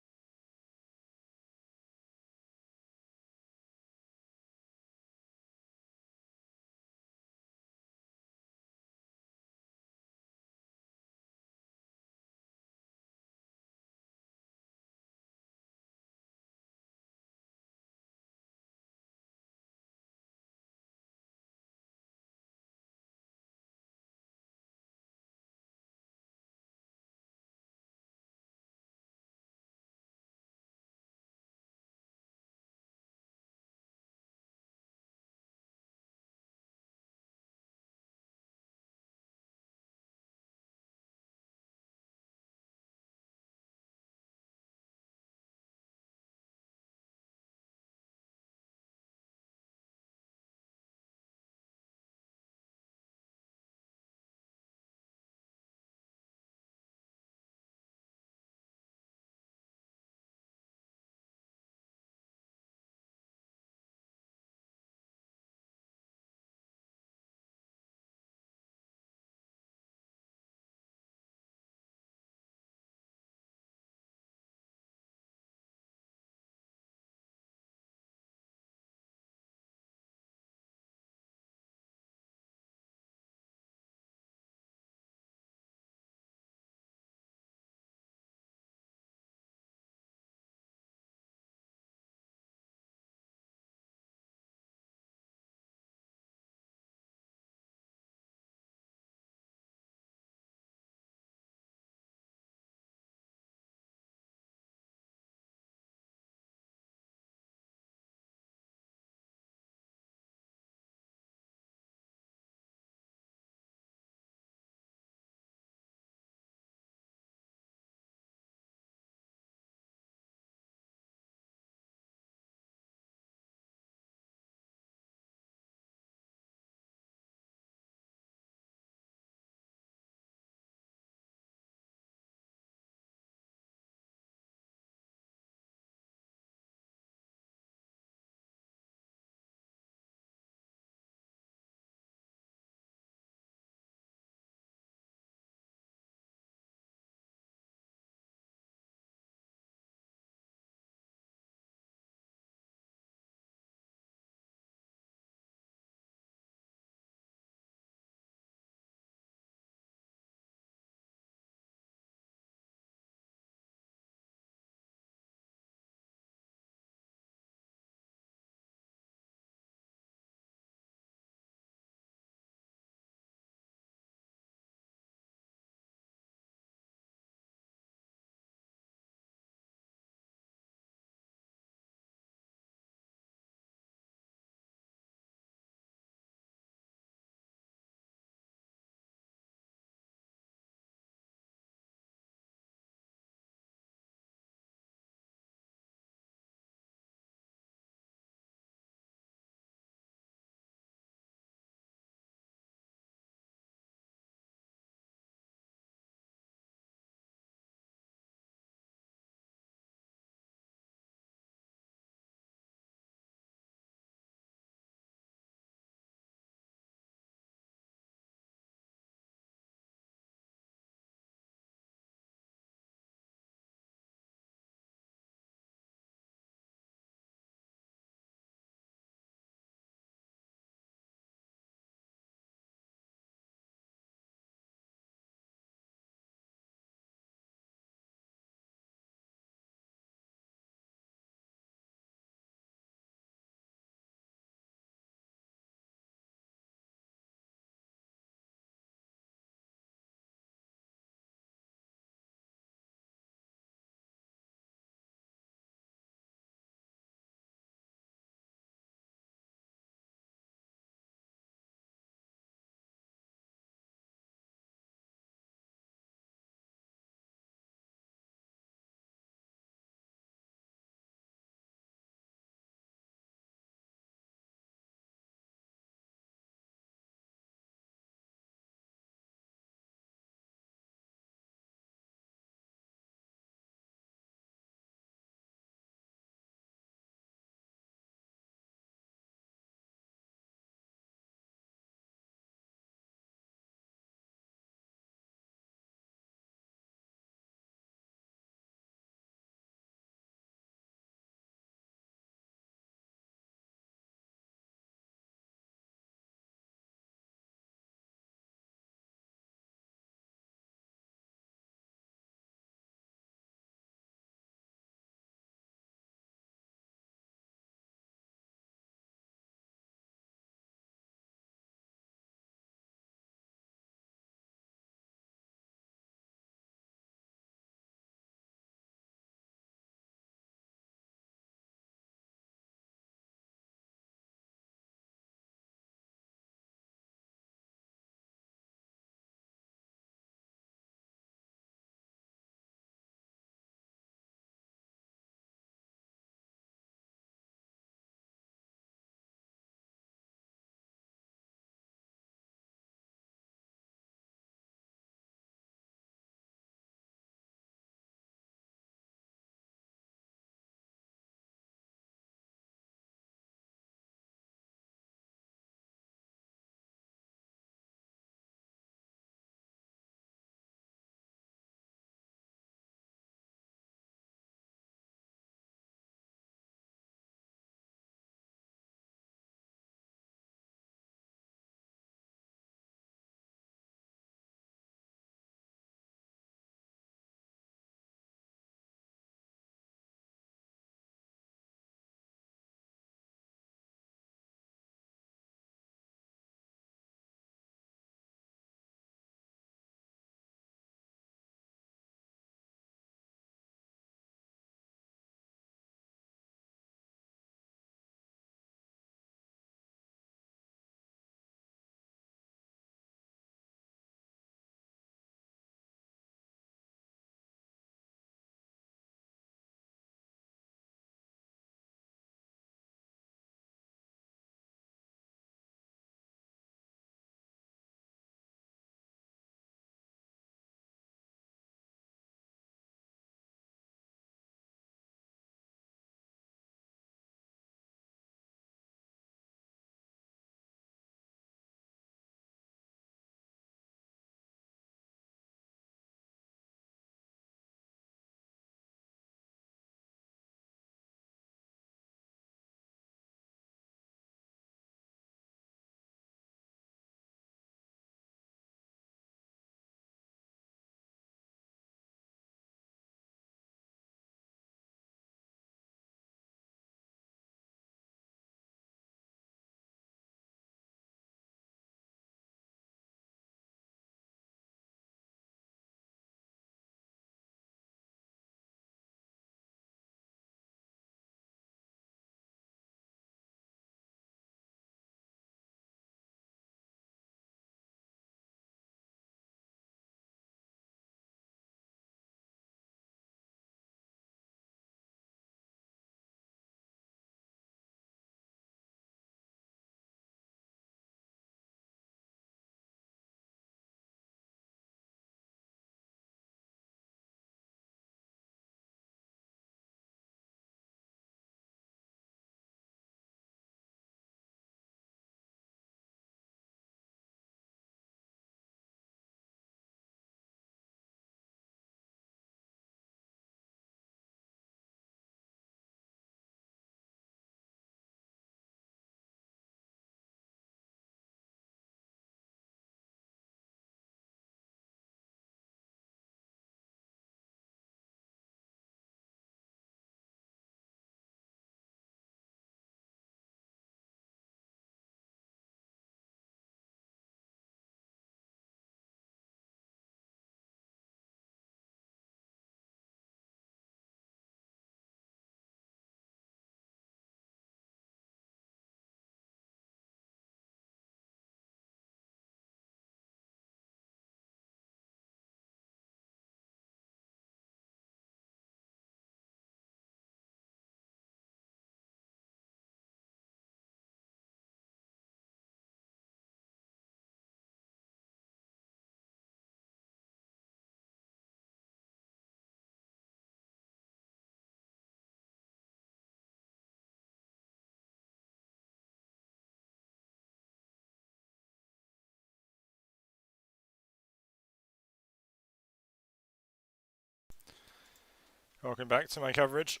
Welcome back to my coverage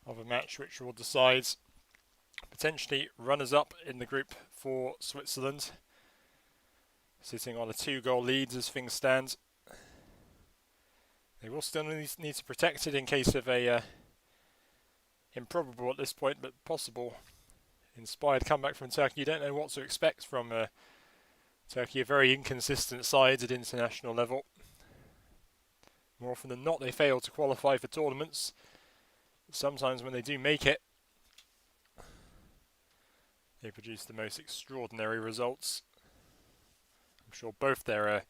of a match which will decide potentially runners-up in the group for Switzerland, sitting on a 2-goal lead as things stand. They will still need to protect it in case of a improbable at this point, but possible inspired comeback from Turkey. You don't know what to expect from Turkey, a very inconsistent side at international level. More often than not, they fail to qualify for tournaments. Sometimes when they do make it, they produce the most extraordinary results. I'm sure both their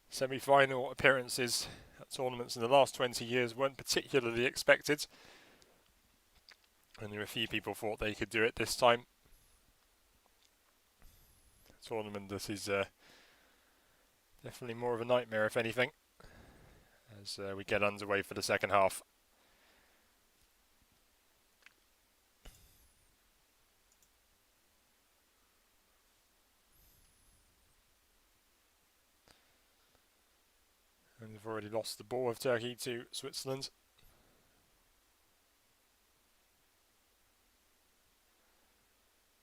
semi-final appearances at tournaments in the last 20 years weren't particularly expected. And there were a few people thought they could do it this time. A tournament that is definitely more of a nightmare, if anything, as we get underway for the second half. And they've already lost the ball of Turkey to Switzerland.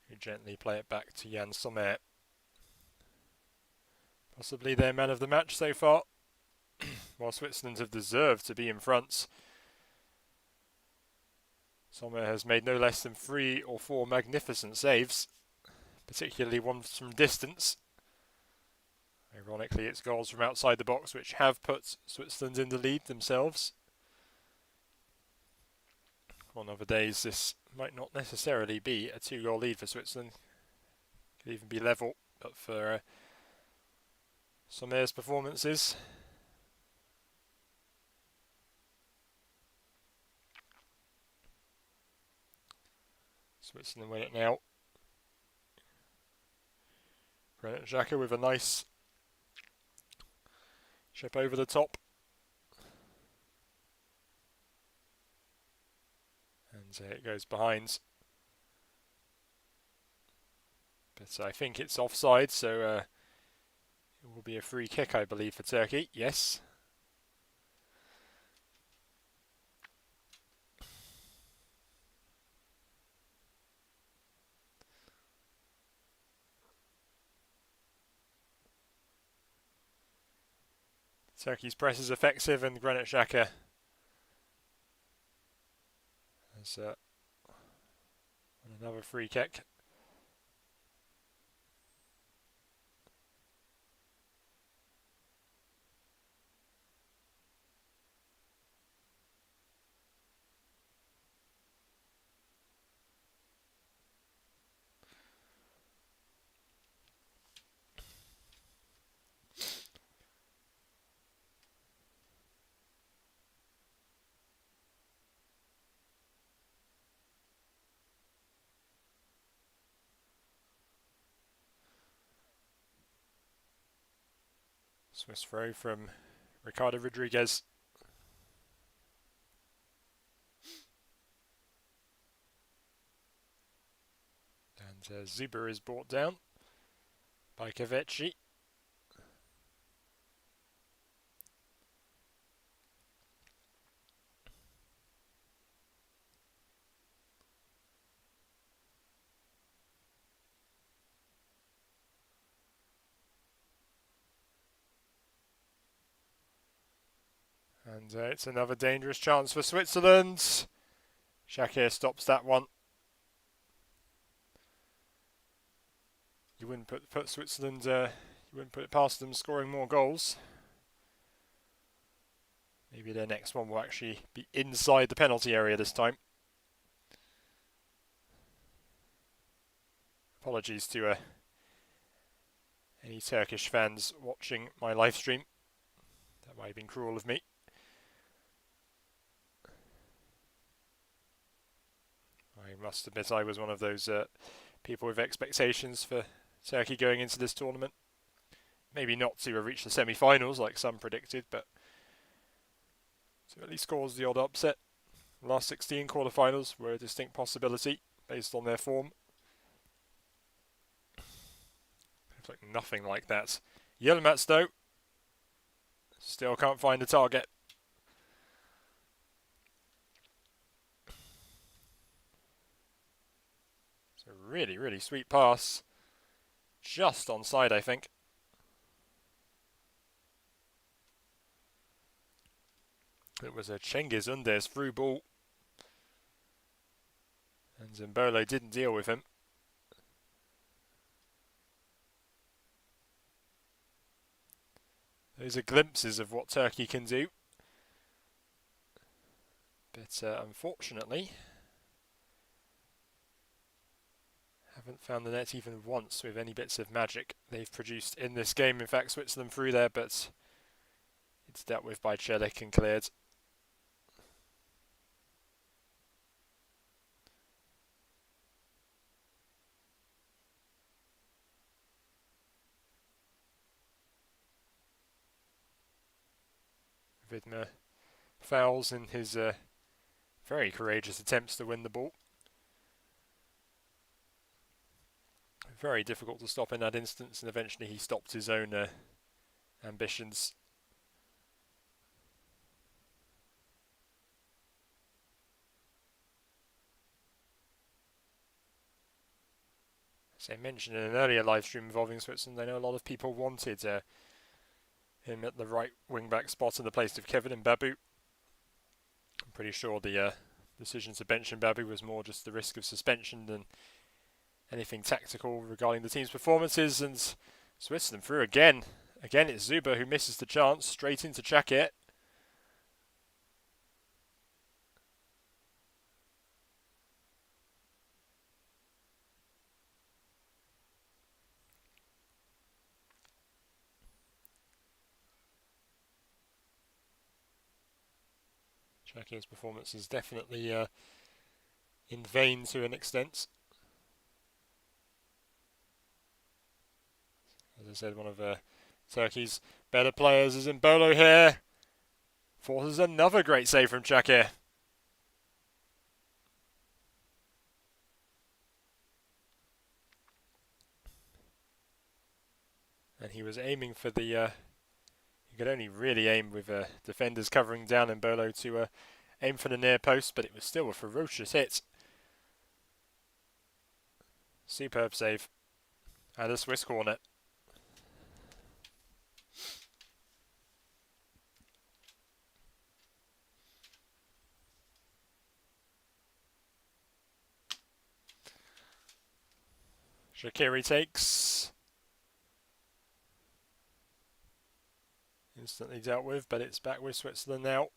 Who gently play it back to Jan Sommer. Possibly their man of the match so far. While Switzerland have deserved to be in front, Sommer has made no less than 3 or 4 magnificent saves, particularly ones from distance. Ironically, it's goals from outside the box which have put Switzerland in the lead themselves. On other days, this might not necessarily be a 2-goal lead for Switzerland. It could even be level, but for Sommer's performances, Switzerland win it now. Granit Xhaka with a nice chip over the top. And it goes behind. But I think it's offside, so it will be a free kick, I believe, for Turkey. Yes. Turkey's press is effective, and Granit Xhaka has another free kick. Swiss throw from Ricardo Rodriguez. And Zuber is brought down by Kaveci. And it's another dangerous chance for Switzerland. Shakir stops that one. You wouldn't put Switzerland, you wouldn't put it past them scoring more goals. Maybe their next one will actually be inside the penalty area this time. Apologies to any Turkish fans watching my live stream. That might have been cruel of me. I must admit I was one of those people with expectations for Turkey going into this tournament. Maybe not to reach the semi-finals like some predicted, but to at least cause the odd upset. The last 16 quarter-finals were a distinct possibility based on their form. Looks like nothing like that. Yilmaz though Still can't find the target. It's a really, really sweet pass. Just onside, I think. It was a Cengiz Under's through ball. And Zimbolo didn't deal with him. Those are glimpses of what Turkey can do. But unfortunately, haven't found the net even once with any bits of magic they've produced in this game. In fact, Switzerland through there, but it's dealt with by Celik and cleared. Vidmer fouls in his very courageous attempts to win the ball. Very difficult to stop in that instance, and eventually he stopped his own ambitions. As I mentioned in an earlier live stream involving Switzerland, I know a lot of people wanted him at the right wing-back spot in the place of Kevin Mbabu. I'm pretty sure the decision to bench Mbabu was more just the risk of suspension than anything tactical regarding the team's performances. And Switzerland through again. Again, it's Zuber who misses the chance, straight into Chakir. Chakir's performance is definitely in vain to an extent. As I said, one of Turkey's better players is Mbolo here. Forces another great save from Chakir. And he was aiming for the... he could only really aim with defenders covering down Mbolo to aim for the near post, but it was still a ferocious hit. Superb save. And a Swiss corner. Shaqiri takes. Instantly dealt with, but it's back with Switzerland now.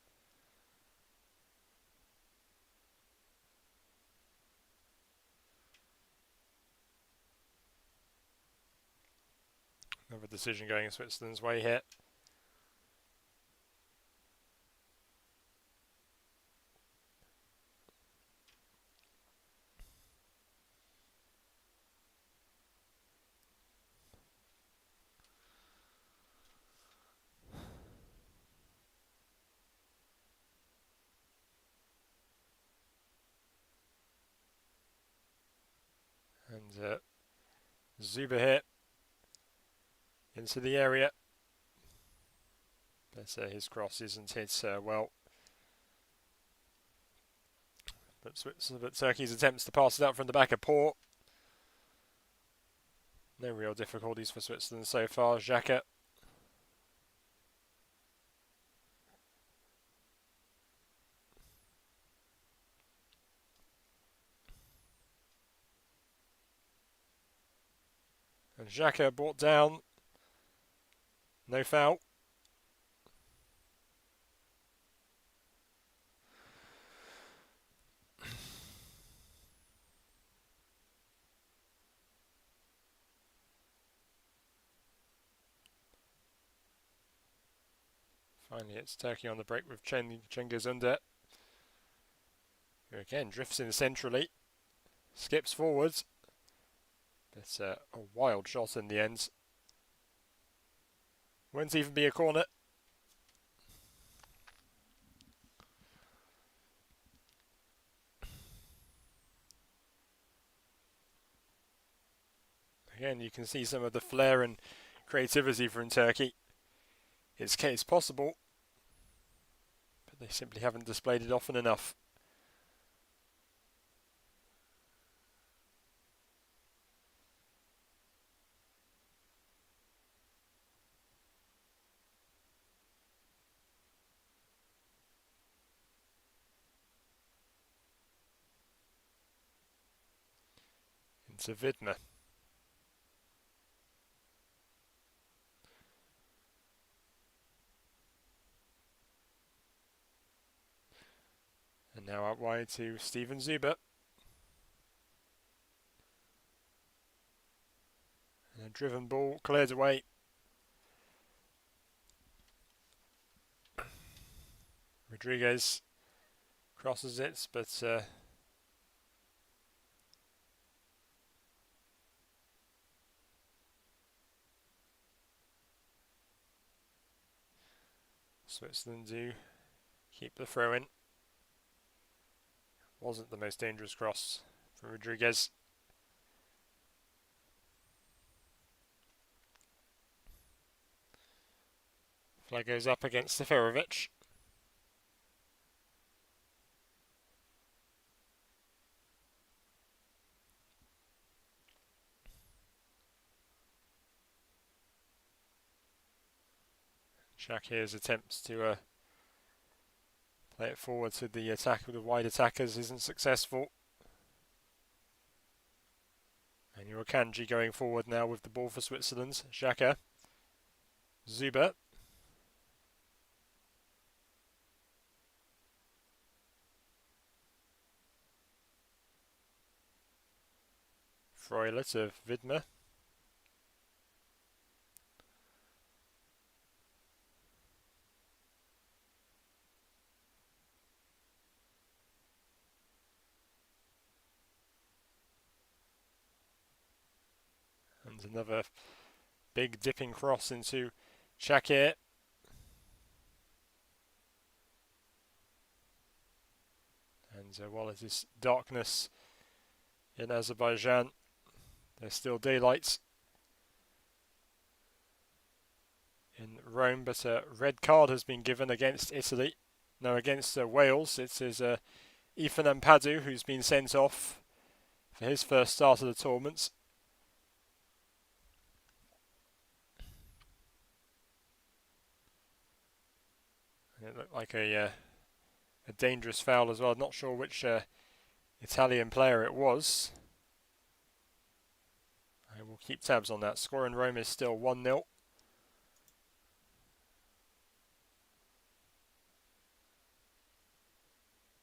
Another decision going Switzerland's way here. And Zuba here into the area. But his cross isn't hit well. But Turkey's attempts to pass it out from the back are poor. No real difficulties for Switzerland so far. Xhaka. And Xhaka brought down. No foul. Finally, it's Turkey on the break with Cengiz Under, who again drifts in centrally, skips forwards. But a wild shot in the end. Won't even be a corner. Again, you can see some of the flair and creativity from Turkey. its case possible, but they simply haven't displayed it often enough. Into Vidma. And now out wide to Steven Zuber. And a driven ball cleared away. Rodriguez crosses it, but Switzerland do keep the throw in. Wasn't the most dangerous cross from Rodriguez. Flag goes up against Seferovic. Shakir's attempts to play it forward to the attack with the wide attackers isn't successful. And Kanji going forward now with the ball for Switzerland. Xhaka. Zuber. Freuler to Vidma. And another big dipping cross into Shakir. And while it is darkness in Azerbaijan, there's still daylight in Rome, but a red card has been given against Italy. No, against Wales. It is Ethan Ampadu who's been sent off for his first start of the tournament. And it looked like a dangerous foul as well. Not sure which Italian player it was. I will keep tabs on that. Score in Rome is still 1-0.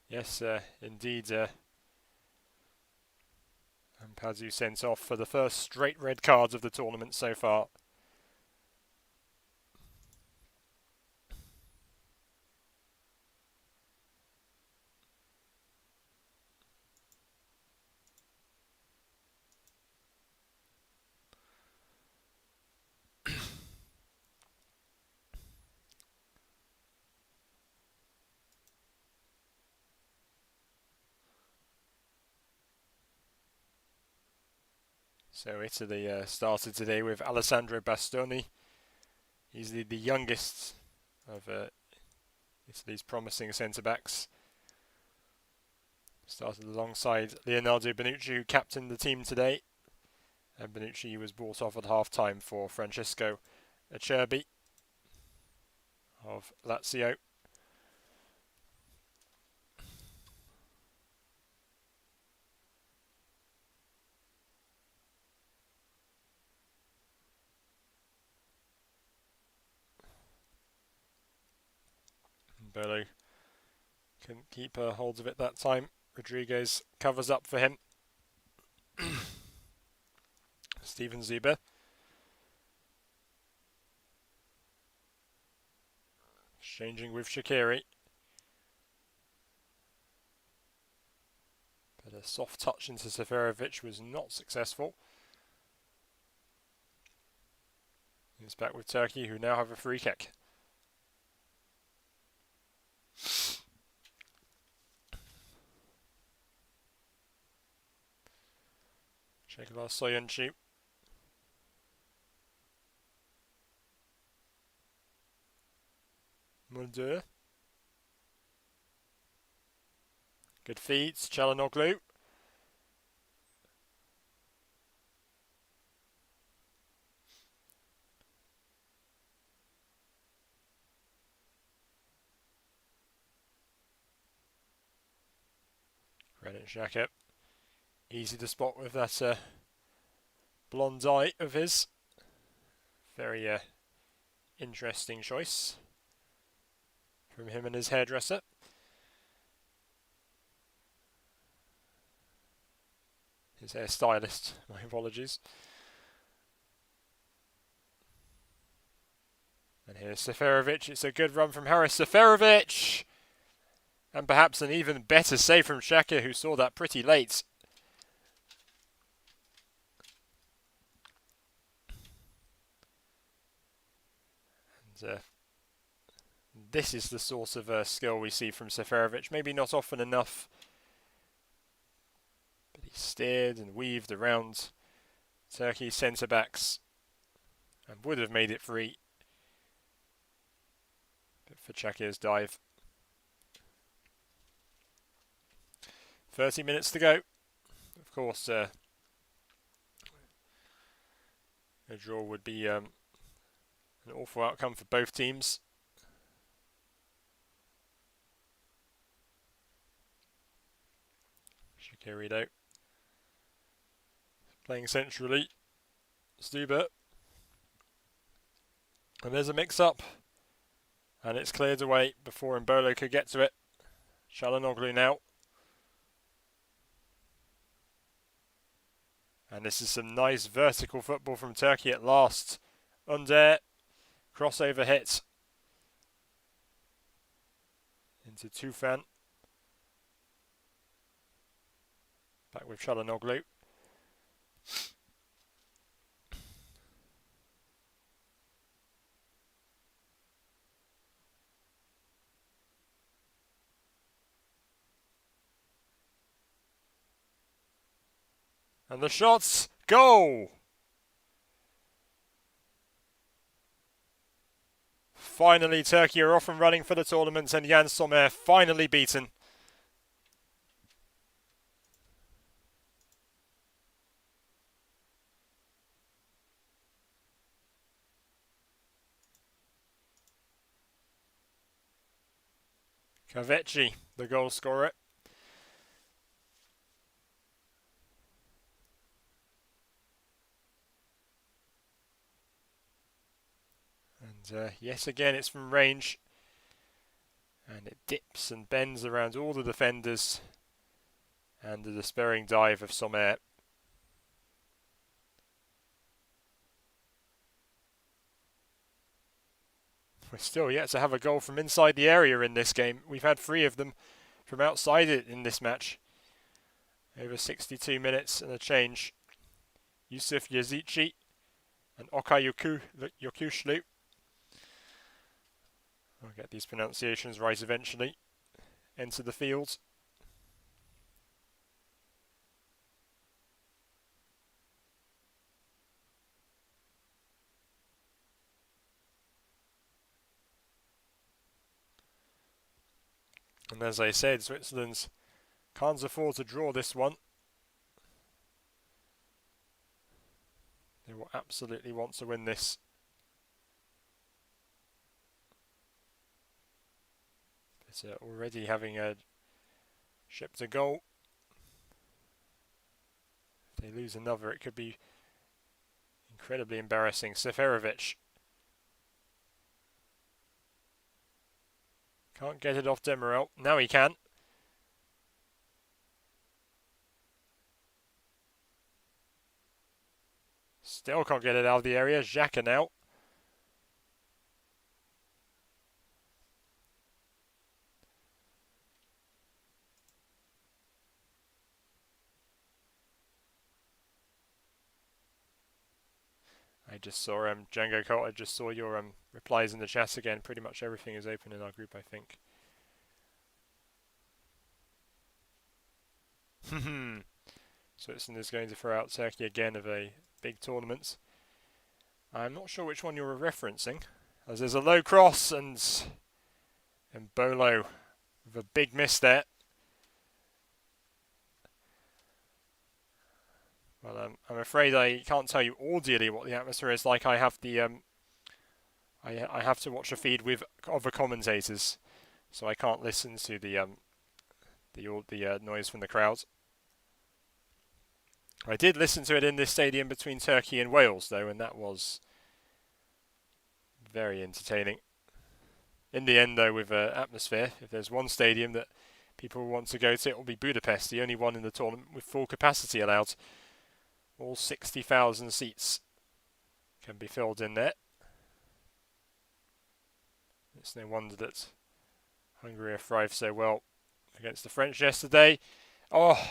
Yes, indeed. Ampadu sent off for the first straight red cards of the tournament so far. So Italy started today with Alessandro Bastoni. He's the youngest of Italy's promising centre-backs. Started alongside Leonardo Bonucci, who captained the team today. And Bonucci was brought off at half-time for Francesco Acerbi of Lazio. Berlo couldn't keep hold of it that time. Rodriguez covers up for him. Steven Zuber. Exchanging with Shaqiri. But a soft touch into Seferovic was not successful. He's back with Turkey, who now have a free kick. Çağlar Soyuncu. Mundur. Good feeds, Çalhanoğlu. Granit Xhaka. Easy to spot with that blonde eye of his. Very interesting choice from him and his hairdresser. His hairstylist, my apologies. And here's Seferovic. It's a good run from Haris Seferovic. And perhaps an even better save from Xhaka, who saw that pretty late. And this is the sort of skill we see from Seferovic. Maybe not often enough. But he steered and weaved around Turkey's centre-backs. And would have made it free. But for Xhaka's dive. 30 minutes to go. Of course, a draw would be an awful outcome for both teams. Shaqiri playing centrally. Stuber. And there's a mix-up. And it's cleared away before Mbolo could get to it. Çalhanoğlu now. And this is some nice vertical football from Turkey at last. Under crossover hit into Tufan. Back with Çalhanoğlu. And the shots go! Finally, Turkey are off and running for the tournament, and Jan Sommer finally beaten. Kaveci, the goal scorer. And yes, again, it's from range. And it dips and bends around all the defenders. And the despairing dive of Sommer. We're still yet to have a goal from inside the area in this game. We've had 3 of them from outside it in this match. Over 62 minutes and a change. Yusuf Yazici and Okay Yokushlu. I'll get these pronunciations right eventually. Enter the field. And as I said, Switzerland can't afford to draw this one. They will absolutely want to win this. But already having shipped a goal. If they lose another, it could be incredibly embarrassing. Seferovic. Can't get it off Demirel. Now he can. Still can't get it out of the area. Xhaka now. I just saw Django Colt, I just saw your replies in the chat again. Pretty much everything is open in our group, I think. Switzerland is going to throw out Turkey again of a big tournament. I'm not sure which one you're referencing, as there's a low cross and And Bolo with a big miss there. Well, I'm afraid I can't tell you audially what the atmosphere is like. I have the I have to watch a feed with other commentators, so I can't listen to the noise from the crowd. I did listen to it in this stadium between Turkey and Wales, though, and that was very entertaining. In the end, though, with atmosphere, if there's one stadium that people want to go to, it will be Budapest, the only one in the tournament with full capacity allowed. All 60,000 seats can be filled in there. It's no wonder that Hungary have thrived so well against the French yesterday. Oh,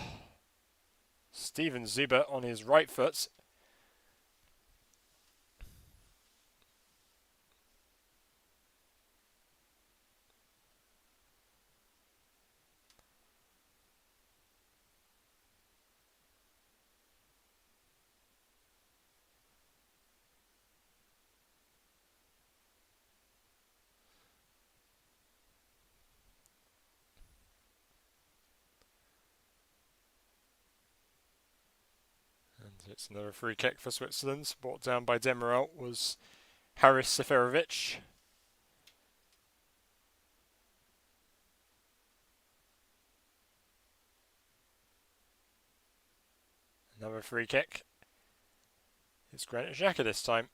Steven Zuber on his right foot. And it's another free kick for Switzerland. Brought down by Demirel was Haris Seferovic. Another free kick. It's Granit Xhaka this time.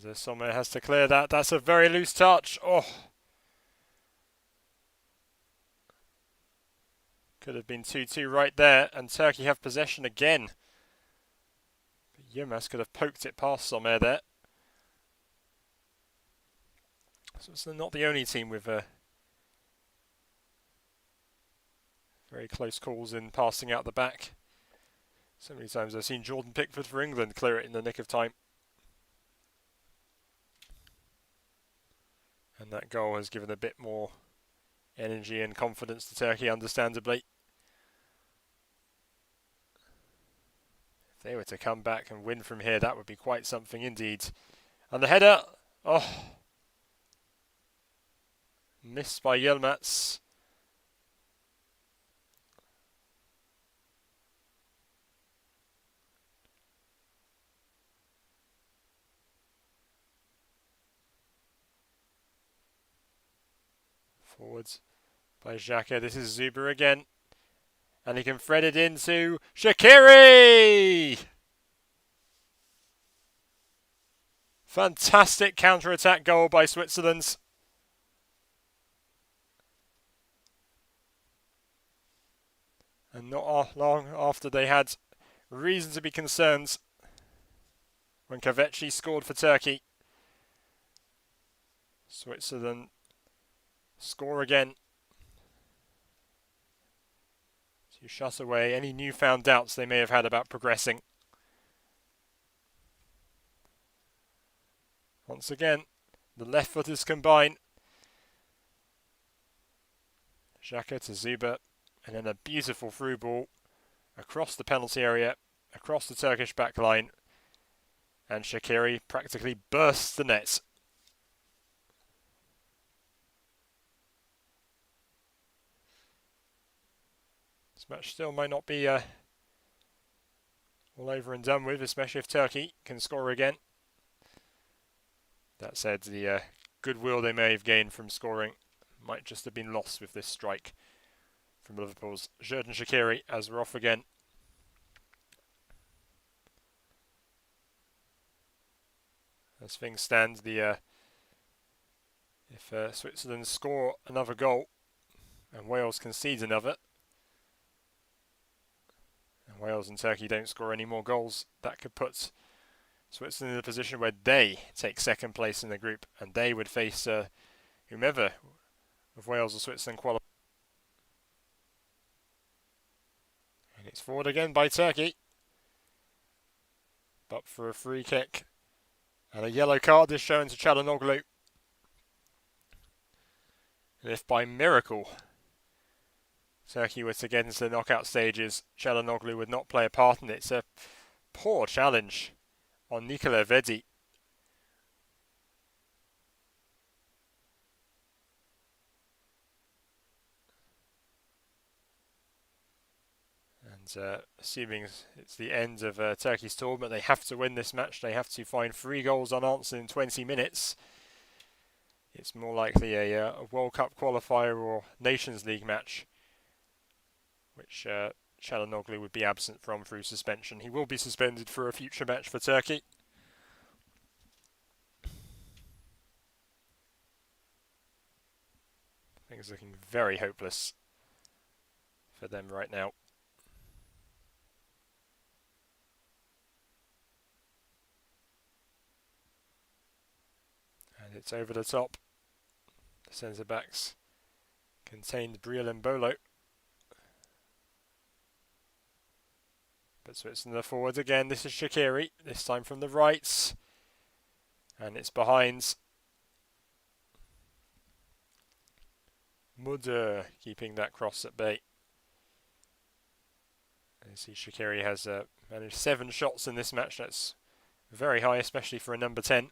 And Sommer has to clear that. That's a very loose touch. Oh. Could have been 2-2 right there. And Turkey have possession again. But Yilmaz could have poked it past Sommer there. So it's not the only team with very close calls in passing out the back. So many times I've seen Jordan Pickford for England clear it in the nick of time. And that goal has given a bit more energy and confidence to Turkey, understandably. If they were to come back and win from here, that would be quite something indeed. And the header, oh, missed by Yilmaz. Forwards by Xhaka. This is Zuber again. And he can thread it into Shaqiri! Fantastic counter-attack goal by Switzerland. And not long after they had reason to be concerned when Kaveci scored for Turkey. Switzerland score again to shut away any newfound doubts they may have had about progressing. Once again, the left footers combine. Xhaka to Zuber, and then a beautiful through ball across the penalty area, across the Turkish back line, and Shaqiri practically bursts the net. This match still might not be all over and done with, especially if Turkey can score again. That said, the goodwill they may have gained from scoring might just have been lost with this strike from Liverpool's Xherdan Shaqiri, as we're off again. As things stand, if Switzerland score another goal and Wales concedes another, and Wales and Turkey don't score any more goals, that could put Switzerland in a position where they take second place in the group and they would face whomever of Wales or Switzerland qualify. It's forward again by Turkey. But for a free kick. And a yellow card is shown to Çalhanoğlu. And if by miracle Turkey were to get into the knockout stages, Çalhanoğlu would not play a part in it. It's a poor challenge on Nikola Vedi. And assuming it's the end of Turkey's tournament, they have to win this match. They have to find 3 goals unanswered in 20 minutes. It's more likely a World Cup qualifier or Nations League match, which Çalhanoğlu would be absent from through suspension. He will be suspended for a future match for Turkey. Things looking very hopeless for them right now. And it's over the top. The centre backs contained Briel and Bolo. But Switzerland are forward again. This is Shaqiri, this time from the right. And it's behind. Mudur keeping that cross at bay. You see Shaqiri has managed 7 shots in this match. That's very high, especially for a number 10.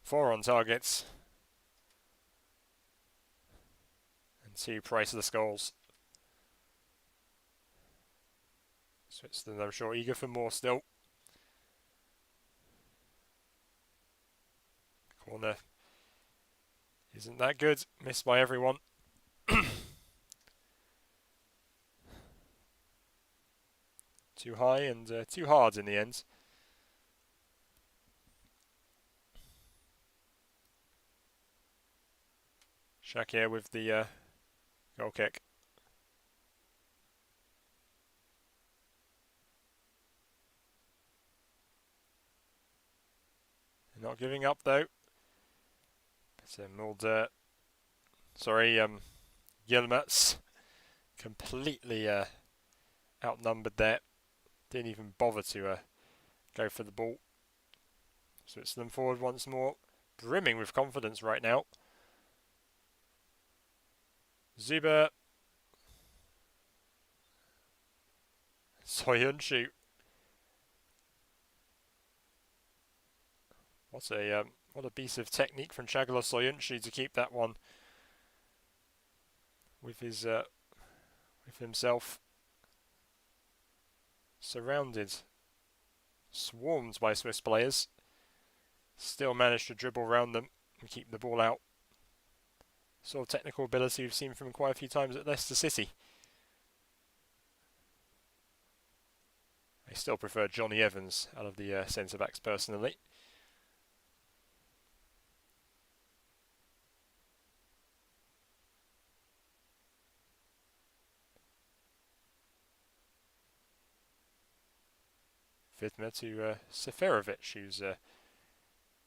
4 on targets. And 2 priceless goals. Switzerland, I'm sure, eager for more still. Corner isn't that good. Missed by everyone. Too high and too hard in the end. Shaqiri with the goal kick. They're not giving up though. But Mulder, Yilmaz, completely outnumbered there. Didn't even bother to go for the ball. Switzerland forward once more, brimming with confidence right now. Zuber, Soyuncu. What a piece of technique from Çağlar Soyuncu to keep that one with himself surrounded, swarmed by Swiss players. Still managed to dribble around them and keep the ball out. Sort of technical ability we've seen from him quite a few times at Leicester City. I still prefer Johnny Evans out of the centre-backs personally. Vidma to Seferovic, who's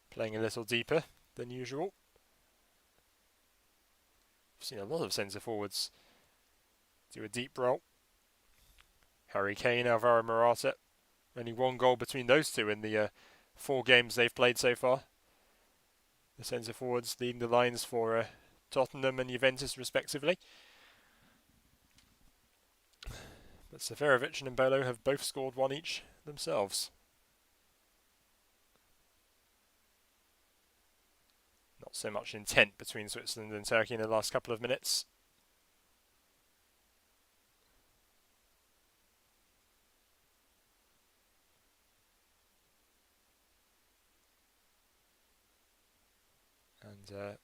playing a little deeper than usual. We've seen a lot of centre forwards do a deep roll. Harry Kane, Alvaro Morata. Only 1 goal between those two in the 4 games they've played so far. The centre forwards leading the lines for Tottenham and Juventus respectively. But Seferovic and Mbolo have both scored 1 each themselves. Not so much intent between Switzerland and Turkey in the last couple of minutes. And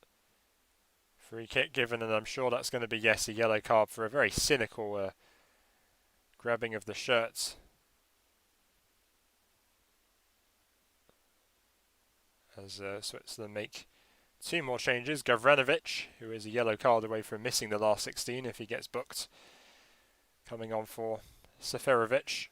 free kick given, and I'm sure that's going to be, yes, a yellow card for a very cynical grabbing of the shirts. As Switzerland make 2 more changes. Gavranovic, who is a yellow card away from missing the last 16 if he gets booked, coming on for Seferovic.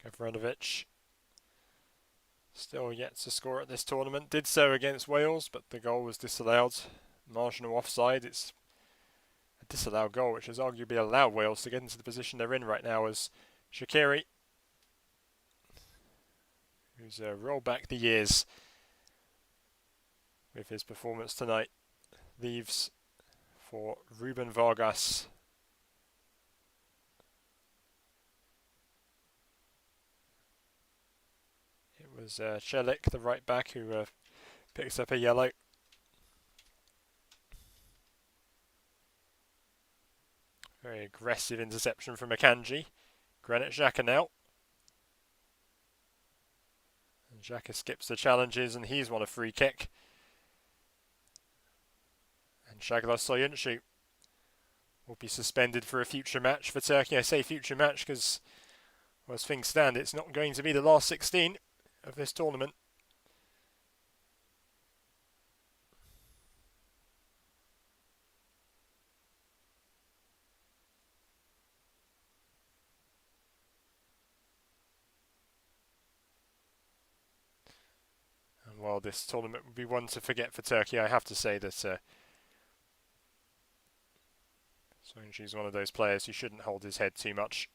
Gavranovic still yet to score at this tournament. Did so against Wales, but the goal was disallowed. Marginal offside. It's a disallowed goal, which has arguably allowed Wales to get into the position they're in right now, as Shaqiri, who's rolled back the years with his performance tonight, leaves for Ruben Vargas. It was Celik, the right back, who picks up a yellow. Very aggressive interception from Akanji. Granit Xhaka now. And Xhaka skips the challenges, and he's won a free kick. And Shagla Soyuncu will be suspended for a future match for Turkey. I say future match because, well, as things stand, it's not going to be the last 16 of this tournament. And while this tournament would be one to forget for Turkey, I have to say that Soyuncu's one of those players who shouldn't hold his head too much.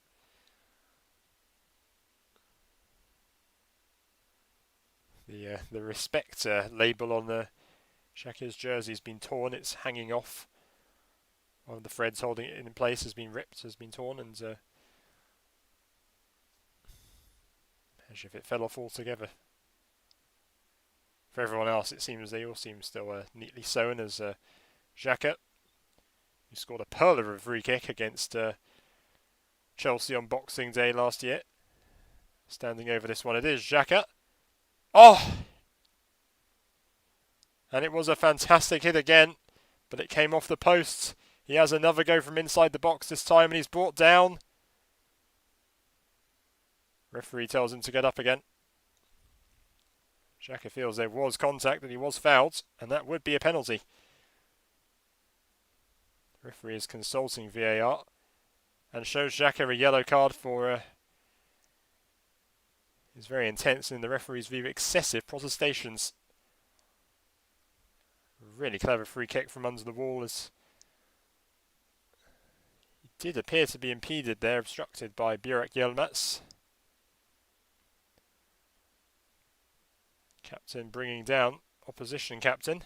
The respect label on the Xhaka's jersey has been torn. It's hanging off. One of the threads holding it in place has been ripped, has been torn, and as if it fell off altogether. For everyone else, it seems they all seem still neatly sewn, as Xhaka, who scored a pearler of a free kick against Chelsea on Boxing Day last year. Standing over this one, it is Xhaka. Oh! And it was a fantastic hit again, but it came off the post. He has another go from inside the box this time, and he's brought down. Referee tells him to get up again. Xhaka feels there was contact, that he was fouled, and that would be a penalty. The referee is consulting VAR and shows Xhaka a yellow card for his very intense, in the referee's view, excessive protestations. Really clever free kick from under the wall, as he did appear to be impeded there, obstructed by Burak Yilmaz. Captain bringing down opposition captain.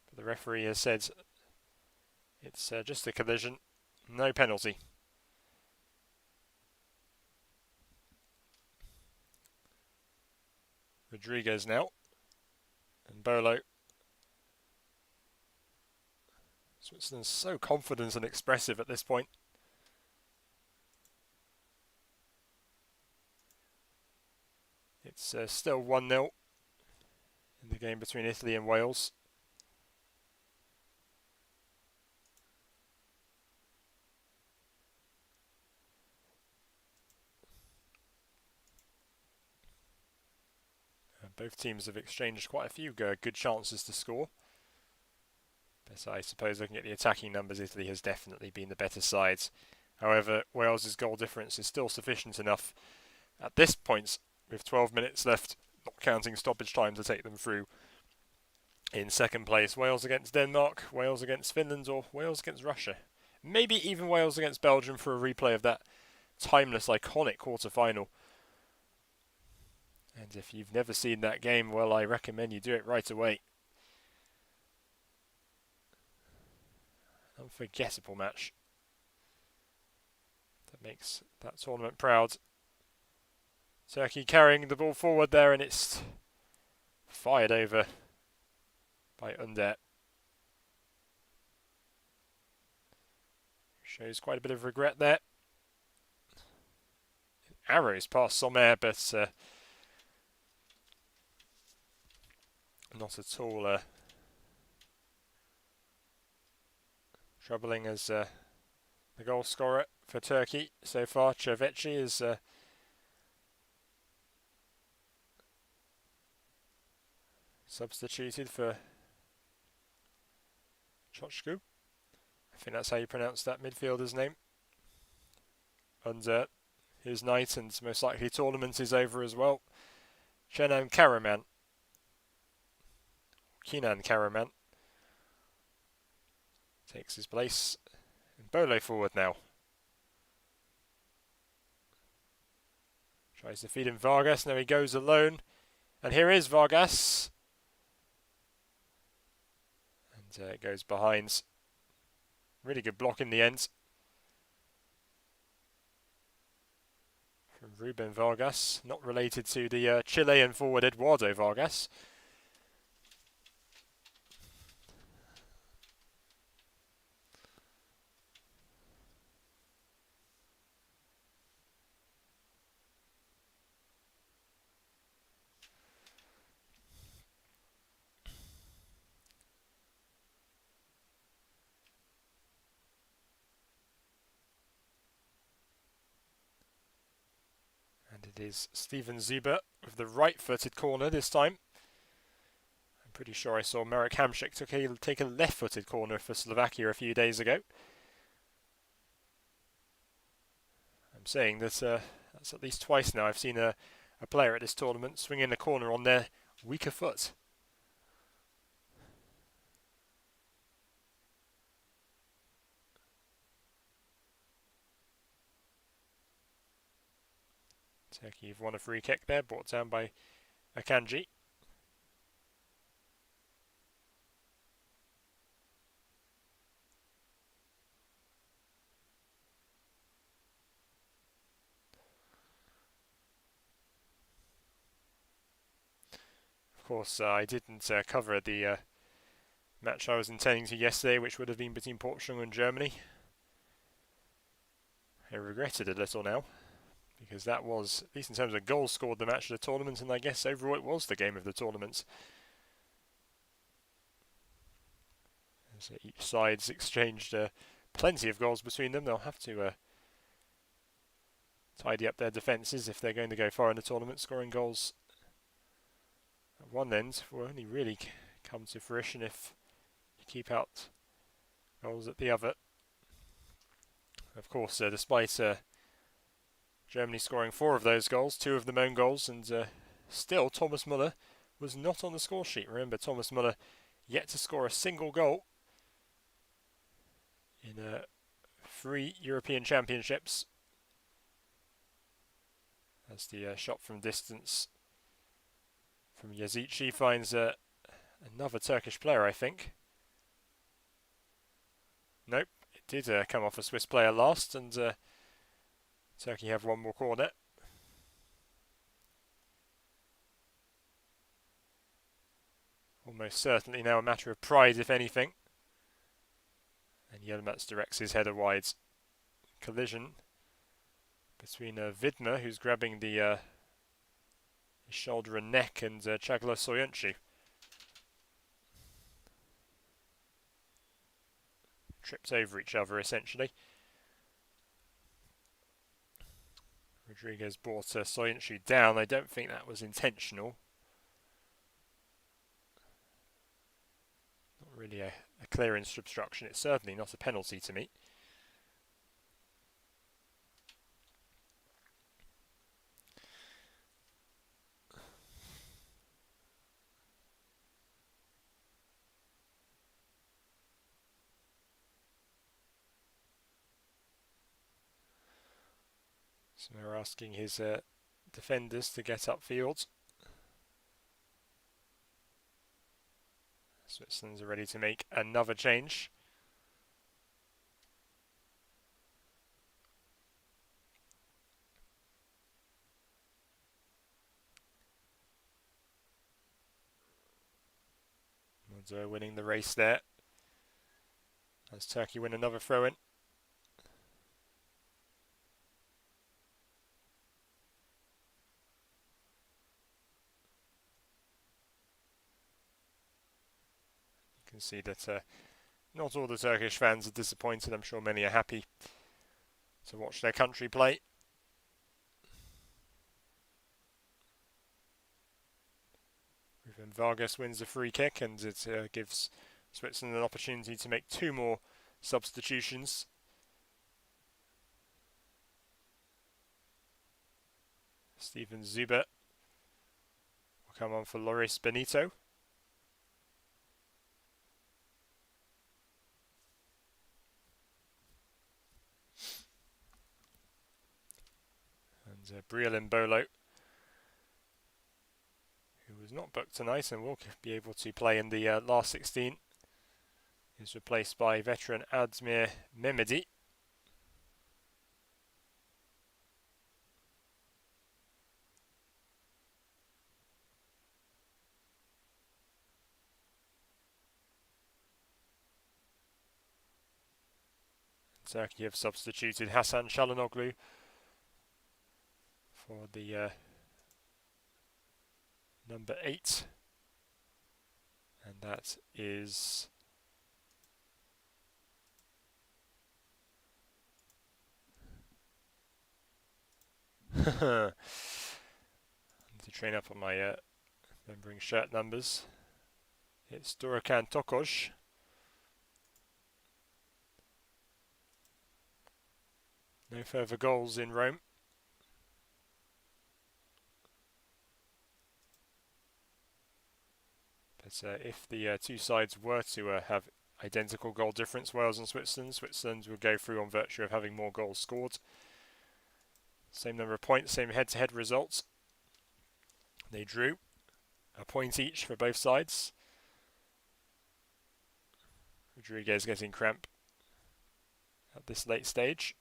But the referee has said it's just a collision, no penalty. Rodriguez now. And Bolo. Switzerland's so confident and expressive at this point. It's still 1-0 in the game between Italy and Wales. Both teams have exchanged quite a few good chances to score. But I suppose looking at the attacking numbers, Italy has definitely been the better side. However, Wales's goal difference is still sufficient enough at this point, with 12 minutes left, not counting stoppage time, to take them through in second place. Wales against Denmark, Wales against Finland, or Wales against Russia. Maybe even Wales against Belgium for a replay of that timeless, iconic quarter-final. And if you've never seen that game, well, I recommend you do it right away. Unforgettable match that makes that tournament proud. Turkey carrying the ball forward there, and it's fired over by Under. Shows quite a bit of regret there. Arrows past Sommer, but not at all troubling, as the goal scorer for Turkey so far, Cerveci, is substituted for Chochku. I think that's how you pronounce that midfielder's name. And his night, and most likely tournament is over as well. Kenan Karaman takes his place. And Bolo forward now. Tries to feed him Vargas. Now he goes alone. And here is Vargas. And it goes behind. Really good block in the end. From Ruben Vargas. Not related to the Chilean forward Eduardo Vargas. And it is Steven Zuber with the right-footed corner this time. I'm pretty sure I saw Marek Hamšík take a left-footed corner for Slovakia a few days ago. I'm saying that that's at least twice now I've seen a player at this tournament swing in a corner on their weaker foot. Turkey have won a free kick there, brought down by Akanji. Of course, I didn't cover the match I was intending to yesterday, which would have been between Portugal and Germany. I regret it a little now, because that was, at least in terms of goals scored, the match of the tournament, and I guess overall it was the game of the tournament. As each side's exchanged plenty of goals between them. They'll have to tidy up their defences if they're going to go far in the tournament. Scoring goals at one end will only really come to fruition if you keep out goals at the other. Of course, despite Germany scoring 4 of those goals, 2 of them own goals, and still Thomas Müller was not on the score sheet. Remember, Thomas Müller yet to score a single goal in 3 European Championships. As the shot from distance from Yazici finds another Turkish player, I think. Nope, it did come off a Swiss player last, and Turkey have one more corner. Almost certainly now a matter of pride, if anything. And Yilmaz directs his header wide. Collision between Vidma, who's grabbing the his shoulder and neck, and Çağlar Soyuncu. Tripped over each other, essentially. Rodriguez brought Soyuncu down. I don't think that was intentional. Not really a clearance obstruction. It's certainly not a penalty to me. So we're asking his defenders to get upfield. Switzerland's ready to make another change. Modzo winning the race there. As Turkey win another throw-in. You can see that not all the Turkish fans are disappointed. I'm sure many are happy to watch their country play. Ruben Vargas wins the free kick, and it gives Switzerland an opportunity to make 2 more substitutions. Steven Zuber will come on for Loris Benito. And Brielin Bolo, who was not booked tonight and will be able to play in the last 16, is replaced by veteran Admir Mehmedi. Turkey have substituted Hasan Çalhanoğlu for the number 8, and that is to train up on my remembering shirt numbers. It's Durakan Tokoj. No further goals in Rome. But if the two sides were to have identical goal difference, Wales and Switzerland, Switzerland would go through on virtue of having more goals scored. Same number of points, same head-to-head results. They drew a point each for both sides. Rodriguez getting cramp at this late stage.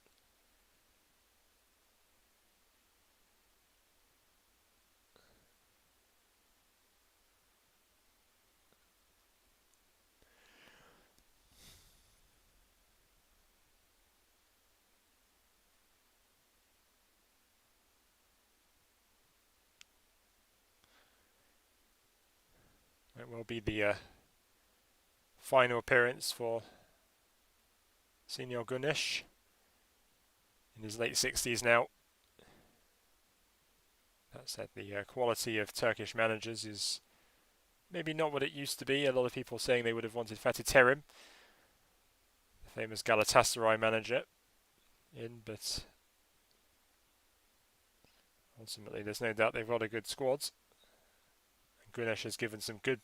It will be the final appearance for Senior Güneş in his late 60s now. That said, the quality of Turkish managers is maybe not what it used to be. A lot of people saying they would have wanted Fatih Terim, the famous Galatasaray manager, in, but ultimately there's no doubt they've got a good squad. Güneş has given some good,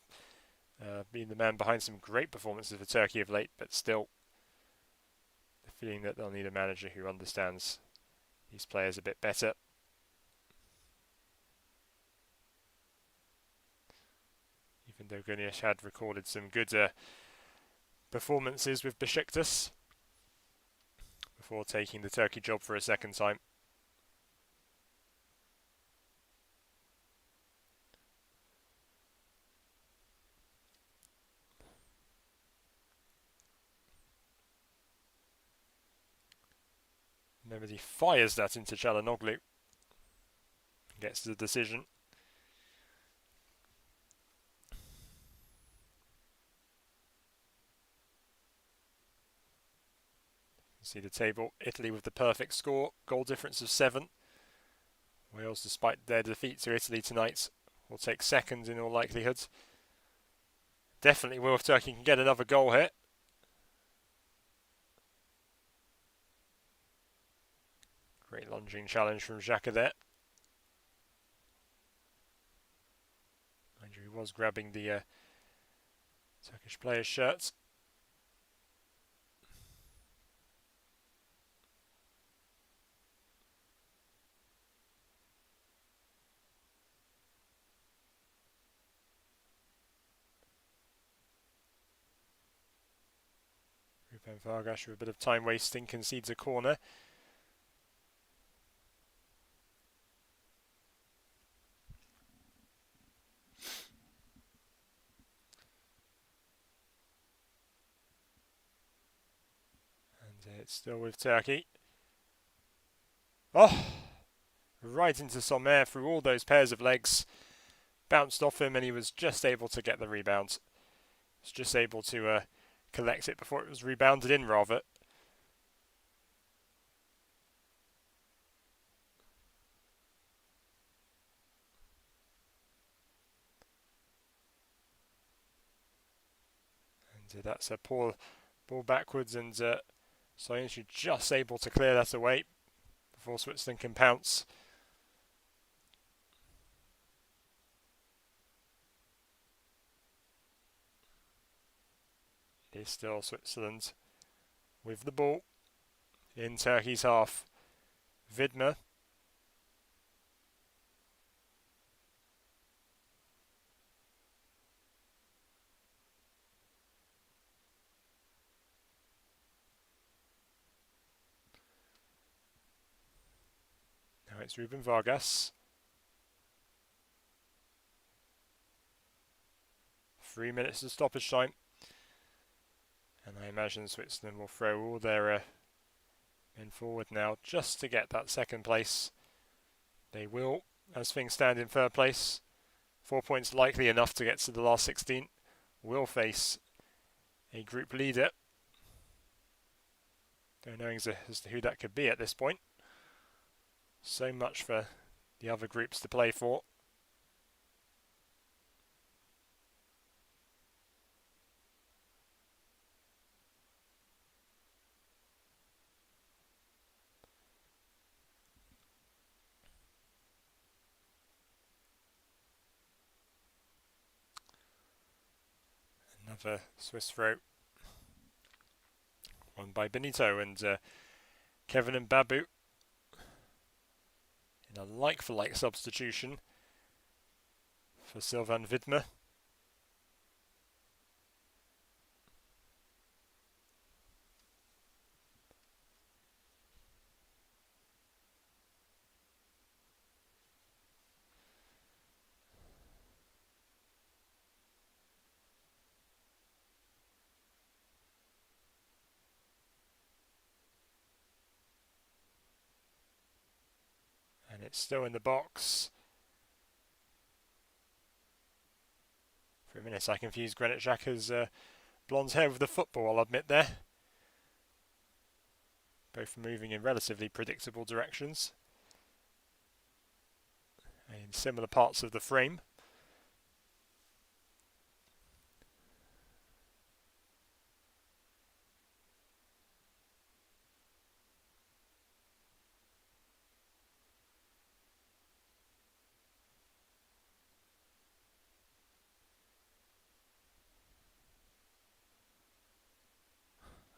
being the man behind some great performances for Turkey of late, but still the feeling that they'll need a manager who understands these players a bit better. Even though Güneş had recorded some good performances with Beşiktaş before taking the Turkey job for a second time. Mehmedi fires that into Çalhanoğlu. Gets the decision. See the table. Italy with the perfect score. Goal difference of 7. Wales, despite their defeat to Italy tonight, will take second in all likelihood. Definitely will if Turkey can get another goal here. Great lunging challenge from Xhaka there. Mind you, he was grabbing the Turkish player's shirts. Ruben Vargas with a bit of time wasting concedes a corner. And it's still with Turkey. Oh! Right into Sommer through all those pairs of legs. Bounced off him and he was just able to get the rebound. Was just able to collect it before it was rebounded in, rather. And that's a poor ball backwards, and Soyuncu just able to clear that away before Switzerland can pounce. It is still Switzerland with the ball in Turkey's half. Widmer. Now it's Ruben Vargas. 3 minutes of stoppage time. And I imagine Switzerland will throw all their men forward now just to get that second place. They will, as things stand in third place. 4 points likely enough to get to the last 16. Will face a group leader. Don't know as to who that could be at this point. So much for the other groups to play for. Another Swiss throw. Won by Benito and Kevin and Babu. In a like-for-like substitution for Sylvain Widmer. And it's still in the box. For a minute I confused Granit Xhaka's blonde hair with the football, I'll admit there. Both moving in relatively predictable directions. In similar parts of the frame.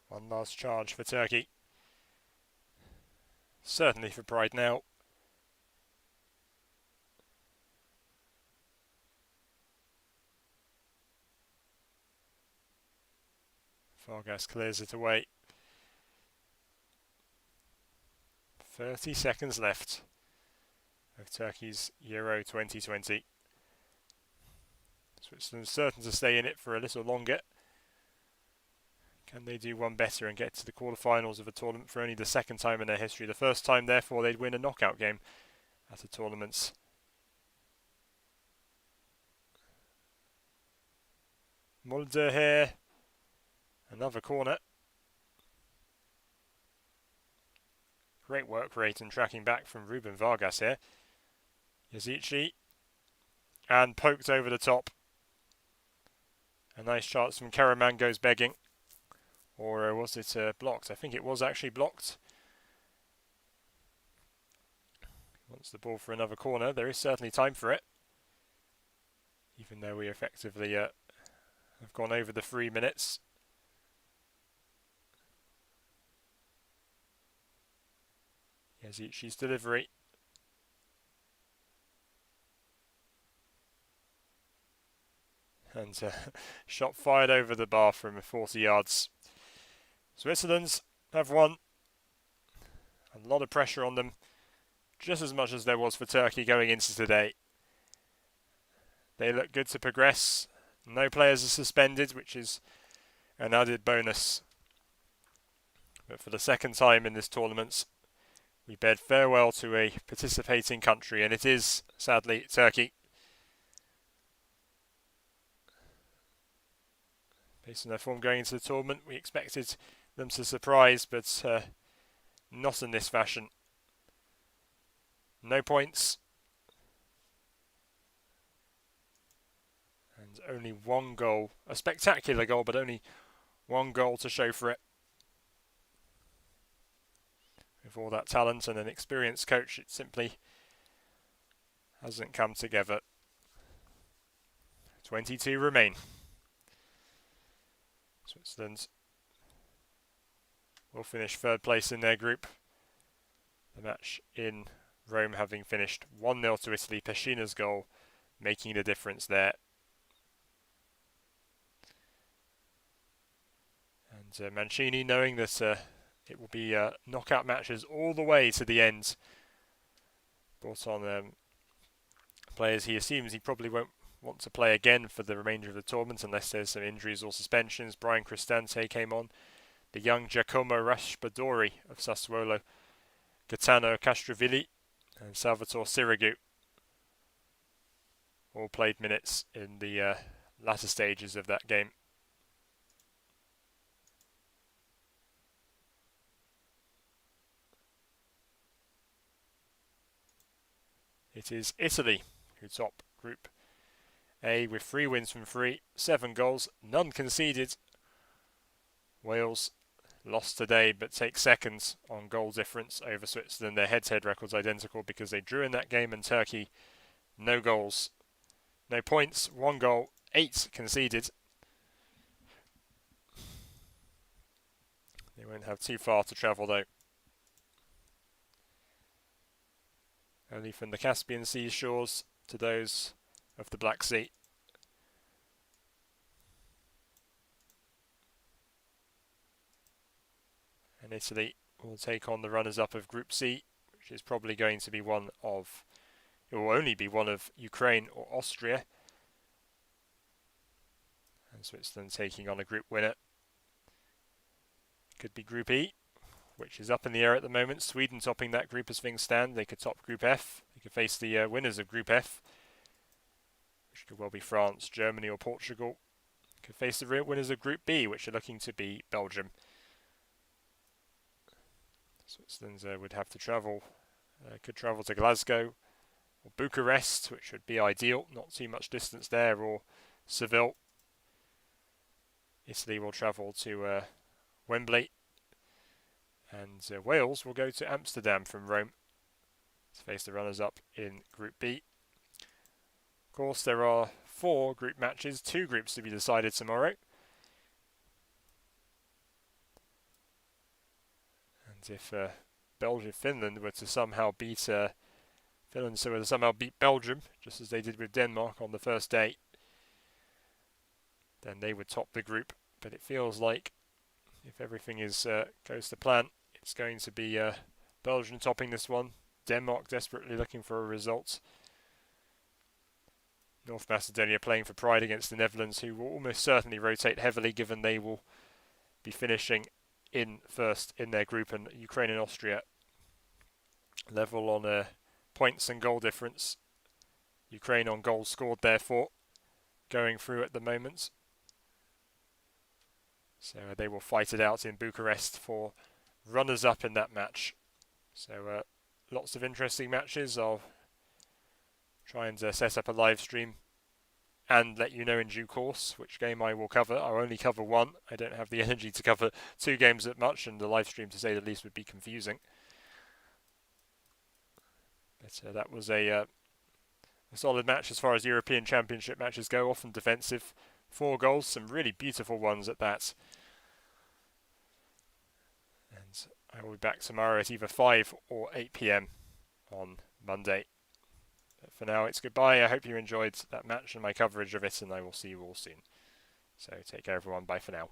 One last charge for Turkey. Certainly for pride now. Vargas clears it away. 30 seconds left of Turkey's Euro 2020. Switzerland certain to stay in it for a little longer. Can they do one better and get to the quarterfinals of a tournament for only the second time in their history? The first time, therefore, they'd win a knockout game at a tournament. Mulder here. Another corner. Great work rate and tracking back from Ruben Vargas here. Yazici. And poked over the top. A nice chance from Karaman goes begging. Or was it blocked? I think it was actually blocked. Wants the ball for another corner. There is certainly time for it. Even though we effectively have gone over the 3 minutes. Yazici's delivery. And shot fired over the bar from 40 yards. Switzerland have won. A lot of pressure on them. Just as much as there was for Turkey going into today. They look good to progress. No players are suspended, which is an added bonus. But for the second time in this tournament, we bid farewell to a participating country, and it is, sadly, Turkey. Based on their form going into the tournament, we expected them to surprise, but not in this fashion. No points. And only one goal. A spectacular goal, but only one goal to show for it. With all that talent and an experienced coach, it simply hasn't come together. 22 remain. Switzerland will finish third place in their group. The match in Rome having finished 1-0 to Italy. Pescina's goal making the difference there. And Mancini, knowing that it will be knockout matches all the way to the end, brought on players he assumes he probably won't want to play again for the remainder of the tournament unless there's some injuries or suspensions. Brian Cristante came on. The young Giacomo Raspadori of Sassuolo, Gaetano Castrovilli and Salvatore Sirigu all played minutes in the latter stages of that game. It is Italy who top Group A with 3 wins from 3, 7 goals, none conceded. Wales lost today but take seconds on goal difference over Switzerland. Their head-to-head records identical because they drew in that game, and Turkey, no goals, no points, 1 goal, 8 conceded. They won't have too far to travel though. Only from the Caspian Sea shores to those of the Black Sea. And Italy will take on the runners-up of Group C, which is probably going to be one of, it will only be one of Ukraine or Austria. And Switzerland taking on a group winner. Could be Group E, which is up in the air at the moment. Sweden topping that group as things stand. They could top Group F. They could face the winners of Group F, which could well be France, Germany or Portugal. Could face the winners of Group B, which are looking to be Belgium. Switzerland would have to travel, could travel to Glasgow or Bucharest, which would be ideal, not too much distance there, or Seville. Italy will travel to Wembley, and Wales will go to Amsterdam from Rome to face the runners-up in Group B. Of course, there are 4 group matches, 2 groups to be decided tomorrow. And if Finland were to somehow beat Belgium, just as they did with Denmark on the first day, then they would top the group. But it feels like if everything goes to plan, it's going to be Belgium topping this one. Denmark desperately looking for a result. North Macedonia playing for pride against the Netherlands, who will almost certainly rotate heavily given they will be finishing in first in their group, and Ukraine and Austria level on points and goal difference. Ukraine on goals scored, therefore, going through at the moment. So they will fight it out in Bucharest for runners-up in that match. So lots of interesting matches. I'll try and set up a live stream and let you know in due course which game I will cover. I'll only cover one. I don't have the energy to cover 2 games that much, and the live stream, to say the least, would be confusing. But that was a solid match as far as European Championship matches go, often defensive. 4 goals, some really beautiful ones at that. And I will be back tomorrow at either 5 or 8 PM on Monday. But for now, it's goodbye. I hope you enjoyed that match and my coverage of it, and I will see you all soon. So take care, everyone. Bye for now.